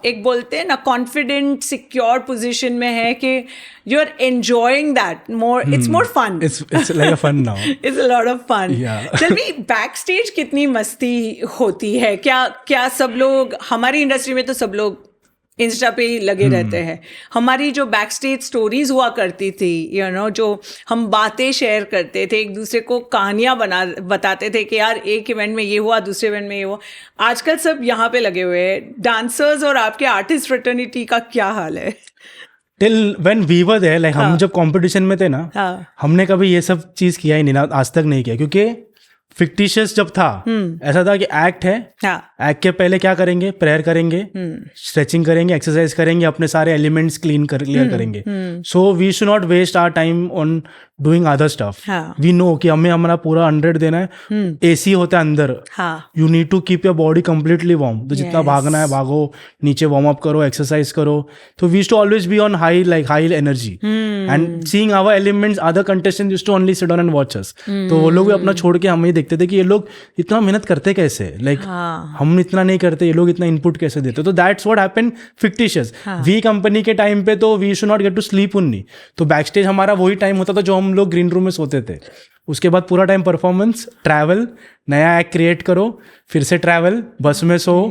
एक बोलते हैं ना कॉन्फिडेंट सिक्योर पोजिशन में है कि you are enjoying that more. It's more fun. It's like a fun now. It's a lot of fun. Yeah. Tell me, backstage कितनी मस्ती होती है? क्या सब लोग, हमारी इंडस्ट्री में तो सब लोग इंस्टा पे ही लगे रहते हैं. हमारी जो बैक स्टेज स्टोरीज हुआ करती थी, यू नो, जो हम बातें शेयर करते थे, एक दूसरे को कहानियाँ बताते थे कि यार एक इवेंट में ये हुआ, दूसरे इवेंट में ये हुआ. आजकल सब यहाँ पे लगे हुए हैं. डांसर्स और आपके आर्टिस्ट फ्रेटर्निटी का क्या हाल है? Till when we were there, like हम जब कंपटीशन में थे ना, हमने कभी ये सब चीज किया ही नहीं ना, आज तक नहीं किया. क्योंकि फिक्टिशियस जब था ऐसा था कि एक्ट है, एक्ट के पहले क्या करेंगे, प्रेयर करेंगे, स्ट्रेचिंग करेंगे, एक्सरसाइज करेंगे, अपने सारे एलिमेंट्स क्लियर करेंगे. So we should not waste our time on doing other stuff. We know कि हमें हमारा पूरा 100 देना है. एसी होता है अंदर. You need to keep your body completely warm. तो जितना भागना है भागो, नीचे वार्म अप करो, एक्सरसाइज करो. तो we to always be on high energy and seeing our elements. Other contestants used to only sit down and watch us. तो वो लोग भी अपना छोड़ के हमें ही देखते थे कि ये लोग इतना मेहनत करते कैसे, लाइक हम इतना नहीं करते, ये लोग इतना इनपुट कैसे देते. तो that's what happened fictitious. We company के टाइम पे तो we should not get to sleep only. तो बैक स्टेज हमारा वही टाइम होता था जो हम लोग ग्रीन रूम में सोते थे. उसके बाद पूरा टाइम परफॉर्मेंस, ट्रैवल, नया एक्ट क्रिएट करो, फिर से ट्रैवल, बस में सो,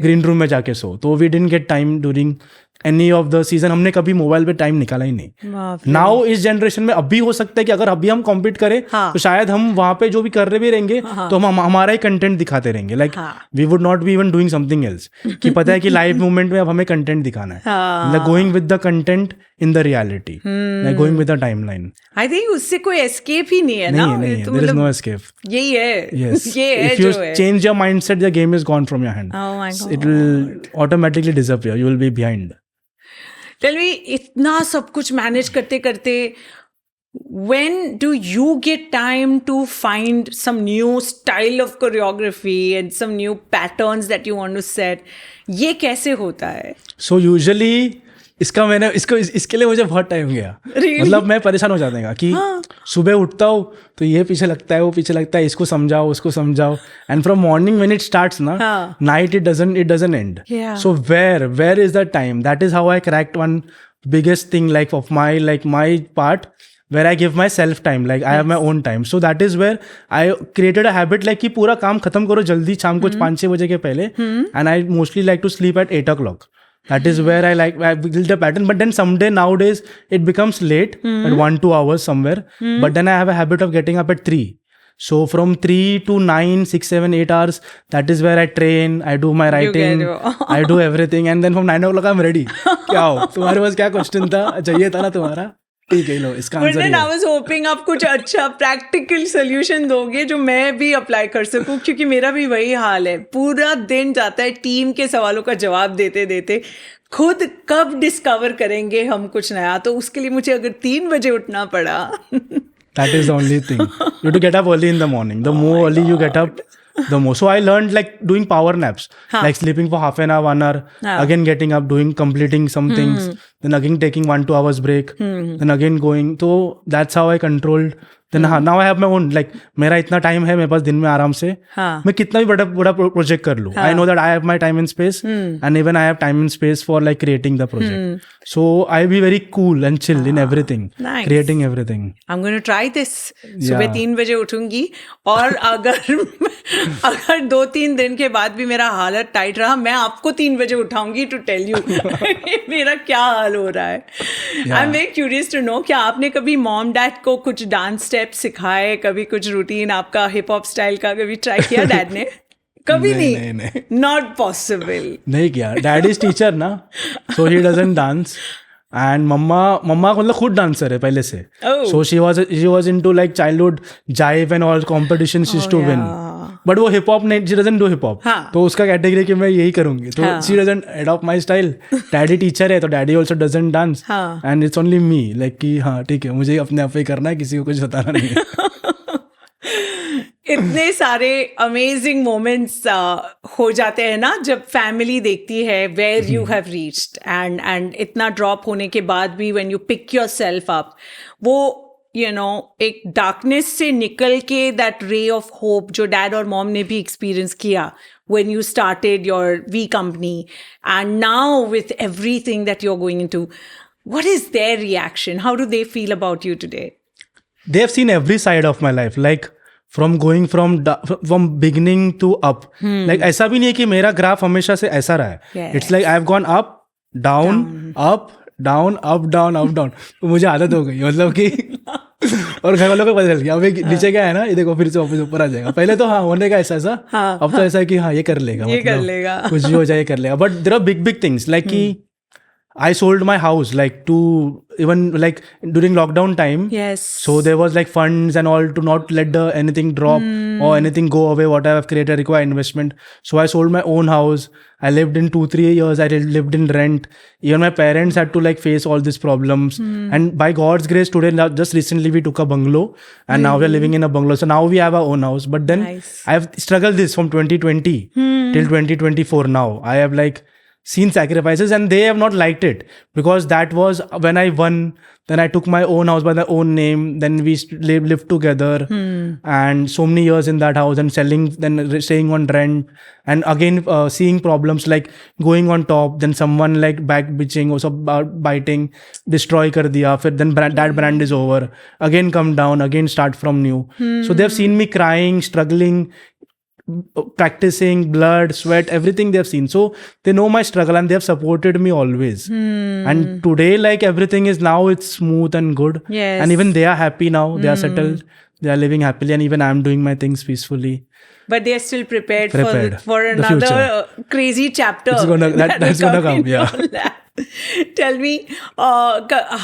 ग्रीन रूम में जाके सो. तो we didn't get time during any of the season. हमने कभी मोबाइल पे टाइम निकाला ही नहीं. नाउ इस जनरेशन में अभी हो सकता है कि अगर अभी हम कॉम्पीट करें तो शायद हम वहां पे जो भी कर रहे भी रहेंगे तो हम हमारा ही कंटेंट दिखाते रहेंगे. Like we would not be even doing something else. कि पता है कि लाइव मूवमेंट में अब हमें कंटेंट दिखाना है. Like going with the content in the reality, like going with the timeline. I think उससे कोई एस्केप ही नहीं है ना. नहीं, देयर इज नो एस्केप. यही है. Yes. ये है if you change your mindset, the game is gone from your hand. Oh my God. It will automatically disappear. You will be behind. Tell me, इतना सब कुछ मैनेज करते करते when do you get time to find some new style of choreography and some new patterns that you want to set? ये कैसे होता है? So usually इसके लिए मुझे बहुत टाइम गया. Really? मतलब मैं परेशान हो जाता कि सुबह उठता हूँ तो ये पीछे लगता है, वो पीछे लगता है, इसको समझाओ, उसको समझाओ. And from morning when it starts ना, night it doesn't end. So where is the time? That is how I cracked one biggest thing like of my part, where I give myself time, like I have my own time. So that is where I created a habit like कि पूरा काम खत्म करो जल्दी शाम को 5-6 बजे के पहले. And I mostly like to sleep at 8 o'clock. That is where I build a pattern. But then someday nowadays it becomes late at 1-2 hours somewhere. But then I have a habit of getting up at 3. So from 3 to 9, 6, 7, 8 hours, that is where I train, I do my writing, I do everything. And then from 9 o'clock I'm ready. क्या हो तुम्हारे पास, क्या question था, चाहिए था ना तुम्हारा, ठीक है लो इसका answer. But then I was hoping आप कुछ अच्छा प्रैक्टिकल सोल्यूशन दोगे जो मैं भी अप्लाई कर सकूं, क्योंकि मेरा भी वही हाल है. पूरा दिन जाता है टीम के सवालों का जवाब देते देते. खुद कब डिस्कवर करेंगे हम कुछ नया? तो उसके लिए मुझे अगर 3 बजे उठना पड़ा. That is the only thing. You have to get up early in the morning. The more early you get up, the more. So I learned like doing power naps, like sleeping for half an hour, 1 hour, again getting up, completing some things, then again taking 1-2 hours break, then again going. So that's how I controlled. Then now I have my own, like मेरा इतना time है मेरे पास दिन में आराम से, मैं कितना भी बड़ा प्रोजेक्ट कर लूँ. I know that I have my time and space, and even I have time and space for like creating the project. So I be very cool and chill in everything, creating everything. I'm going to try this. सुबह 3 बजे उठूंगी, और अगर 2-3 दिन के बाद भी मेरा हालत टाइट रहा, मैं आपको 3 बजे उठाऊंगी to tell you मेरा क्या हाल हो रहा है. I'm very curious to know, क्या आपने कभी मॉम डैड को कुछ डांस स्टेप सिखाए, कभी कुछ रूटीन आपका हिप हॉप स्टाइल का कभी ट्राई किया डैड ने? कभी नहीं, नहीं नॉट पॉसिबल. नहीं किया. डैड इज टीचर ना, so he doesn't dance. And मम्मा मतलब खुद डांसर है पहले से. Oh. So she was into like childhood jive and all competition she to win. But वो हिप हॉप नहीं, she doesn't do hip hop. तो उसका कैटेगरी कि मैं यही करूंगी, तो she doesn't adopt my style. Daddy teacher है तो daddy also doesn't dance. And it's only me like कि हाँ ठीक है, मुझे अपने आप ही करना है, किसी को कुछ बताना नहीं है. इतने सारे अमेजिंग मोमेंट्स हो जाते हैं ना जब फैमिली देखती है where you have reached, and इतना ड्रॉप होने के बाद भी when you pick yourself up, वो एक डार्कनेस से निकल के दैट रे ऑफ होप जो डैड और मॉम ने भी एक्सपीरियंस किया when you started your V company, and now with everything that you're going into, what is their reaction? How do they feel about you today? They have seen every side of my life, like from going from beginning to up. Like ऐसा भी नहीं है कि मेरा graph हमेशा से ऐसा रहा है. Yes. It's like I've gone up, down, up, down, up, down, up, down. तो मुझे आदत हो गई, मतलब कि और घर वालों को पता चल गया अभी नीचे क्या है ना, ये देखो फिर से वापस ऊपर आ जाएगा. पहले तो हाँ होने का ऐसा अब तो ऐसा है कि हाँ ये कर लेगा, ये कर लेगा, कुछ भी हो जाए कर लेगा. But there are big things like कि I sold my house like to even like during lockdown time. Yes. So there was like funds and all to not let anything drop or anything go away. What I have created require investment. So I sold my own house. I lived in 2-3 years. I lived in rent. Even my parents had to like face all these problems. And by God's grace, today just recently we took a bungalow and now we are living in a bungalow. So now we have our own house. But then I have struggled this from 2020 till 2024 now. I have like seen sacrifices and they have not liked it because that was when I won. Then I took my own house by my own name. Then we lived together and so many years in that house and selling, then staying on rent, and again seeing problems like going on top, then someone like back bitching or biting, destroy kar diya. Then that brand is over. Again come down, again start from new. So they have seen me crying, struggling, practicing, blood, sweat, everything they have seen. So they know my struggle and they have supported me always. And today like everything is now it's smooth and good. Yes. And even they are happy now. They are settled. They are living happily, and even I am doing my things peacefully. But they are still prepared. For the another crazy chapter. That's gonna come. Yeah. Tell me,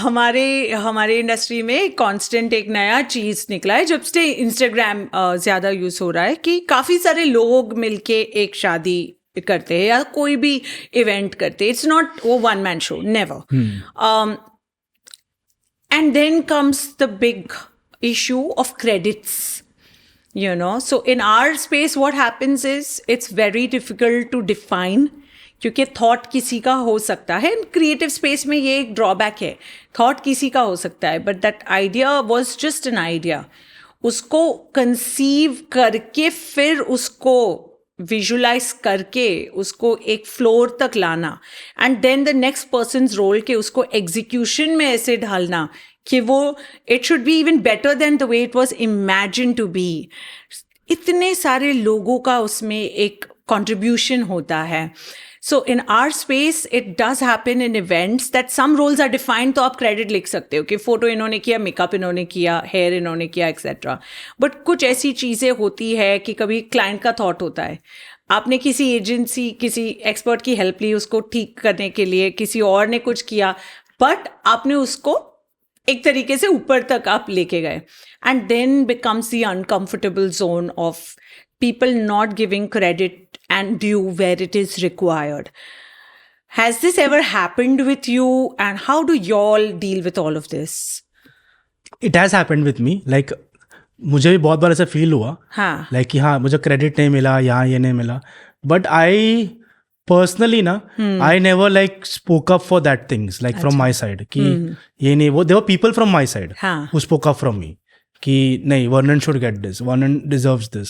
हमारे industry में constant एक नया चीज निकला है जब से Instagram ज्यादा यूज हो रहा है कि काफी सारे लोग मिलके एक शादी करते हैं या कोई भी इवेंट करते हैं. इट्स नॉट वो one man show, never. And then comes the big issue of credits, so in our space what happens is it's very difficult to define क्योंकि थॉट किसी का हो सकता है. क्रिएटिव स्पेस में ये एक ड्रॉबैक है, थॉट किसी का हो सकता है but that idea was just an idea. उसको कंसीव करके फिर उसको विजुलाइज करके उसको एक फ्लोर तक लाना and then the next person's role के उसको एग्जीक्यूशन में ऐसे ढालना कि वो it should be even better than the way it was imagine to be. इतने सारे लोगों का उसमें एक कॉन्ट्रीब्यूशन होता है. So in our space it does happen in events that some roles are defined, तो आप क्रेडिट लिख सकते हो कि फोटो इन्होंने किया, मेकअप इन्होंने किया, हेयर इन्होंने किया, एक्सेट्रा. बट कुछ ऐसी चीज़ें होती है कि कभी क्लाइंट का थॉट होता है, आपने किसी एजेंसी, किसी एक्सपर्ट की हेल्प ली उसको ठीक करने के लिए, किसी और ने कुछ किया, बट आपने उसको एक तरीके से ऊपर तक आप लेके गए. And then becomes the uncomfortable zone of people not giving credit and due where it is required. Has this ever happened with you, and how do y'all deal with all of this? It has happened with me. Like मुझे भी बहुत बार ऐसा feel हुआ like कि हाँ मुझे credit नहीं मिला, यहाँ ये नहीं मिला. बट आई पर्सनली ना I never like spoke up for that things like from my side कि ये नहीं वो. There were people from my side who spoke up from me कि नहीं Varnan should get this, Varnan deserves this.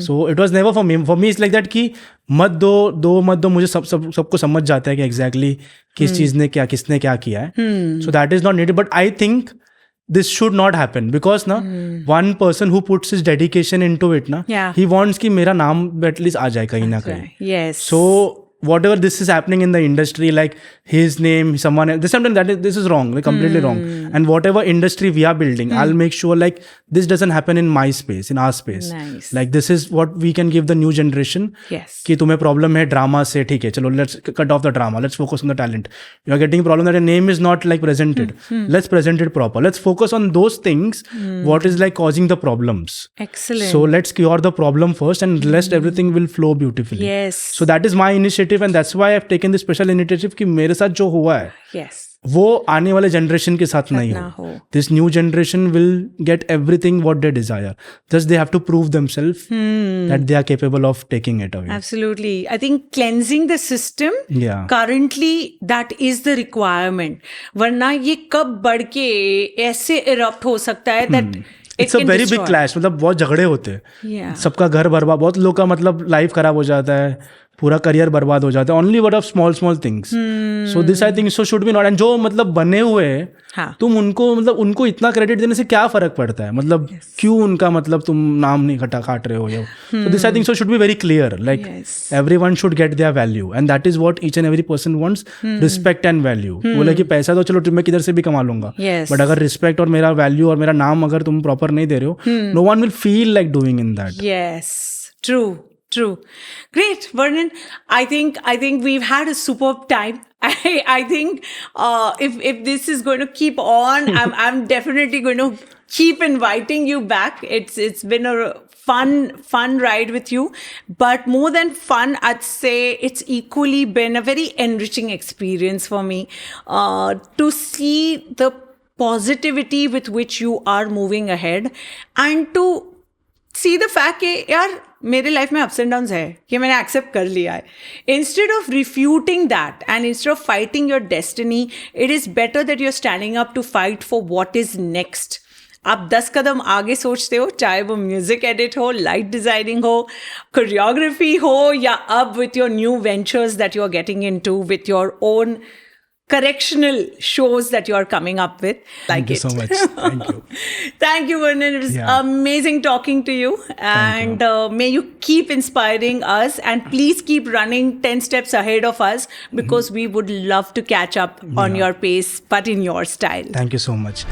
So it was never for me. For me it's like that कि मत दो मुझे सबको समझ जाता है कि एग्जैक्टली किस चीज़ ने क्या, किसने क्या किया है. सो that is not needed. But I think this should not happen because na one person who puts his dedication into it na he wants कि मेरा नाम at least आ जाए कहीं ना कहीं. Yes. So whatever this is happening in the industry, like his name, someone else, this is wrong, like completely wrong. And whatever industry we are building, I'll make sure like this doesn't happen in my space, in our space. Nice. Like this is what we can give the new generation. Yes. कि तुम्हें problem है drama से, ठीक है, चलो let's cut off the drama, let's focus on the talent. You are getting problem that your name is not like presented. Let's present it proper. Let's focus on those things what is like causing the problems. Excellent. So let's cure the problem first, and rest everything will flow beautifully. Yes. So that is my initiative, and that's why I've taken this special initiative कि मेरे साथ जो हुआ है yes. वो आने वाले generation के साथ नहीं ना हो. हो. This new generation will get everything what they desire. Just they have to prove themselves that they are capable of taking it away. Absolutely. I think cleansing the system, Yeah. currently that is the requirement. वरना ये कब बढ़ के ऐसे erupt हो सकता है that it It's a can very destroy. big clash. मतलब बहुत झगड़े होते हैं. Yeah. सबका घर बर्बाद, बहुत लोग का मतलब लाइफ खराब हो जाता है, पूरा करियर बर्बाद हो जाता है. Only word of small things. So this I think so should be not. And जो मतलब बने हुए हैं, हाँ. तुम उनको मतलब उनको इतना क्रेडिट देने से क्या फर्क पड़ता है? मतलब क्यों उनका मतलब तुम नाम नहीं काट रहे हो? So this I think so should be very clear. Like everyone should get their value, and that is what each and every person wants. Respect and value. बोले कि पैसा तो चलो मैं किधर से भी कमा लूंगा, Yes. बट अगर रिस्पेक्ट और मेरा वैल्यू और मेरा नाम अगर तुम प्रॉपर नहीं दे रहे हो, no one will feel like doing in that. Yes, true. Great, Vernon. I think we've had a superb time. I think if this is going to keep on, I'm definitely going to keep inviting you back. It's been a fun ride with you, but more than fun, I'd say it's equally been a very enriching experience for me to see the positivity with which you are moving ahead, and to see the fact कि यार मेरे life में ups and downs है, कि मैंने accept कर लिया है. Instead of refuting that and instead of fighting your destiny, it is better that you are standing up to fight for what is next. आप 10 कदम आगे सोचते हो, चाहे वो म्यूजिक एडिट हो, लाइट डिजाइनिंग हो, कोरियोग्राफी हो, या अब with your new ventures that you are getting into, with your own correctional shows that you are coming up with. Thank you so much. Thank you. Thank you, Vernon. It was amazing talking to you. And may you keep inspiring us, and please keep running 10 steps ahead of us, because we would love to catch up on your pace, but in your style. Thank you so much.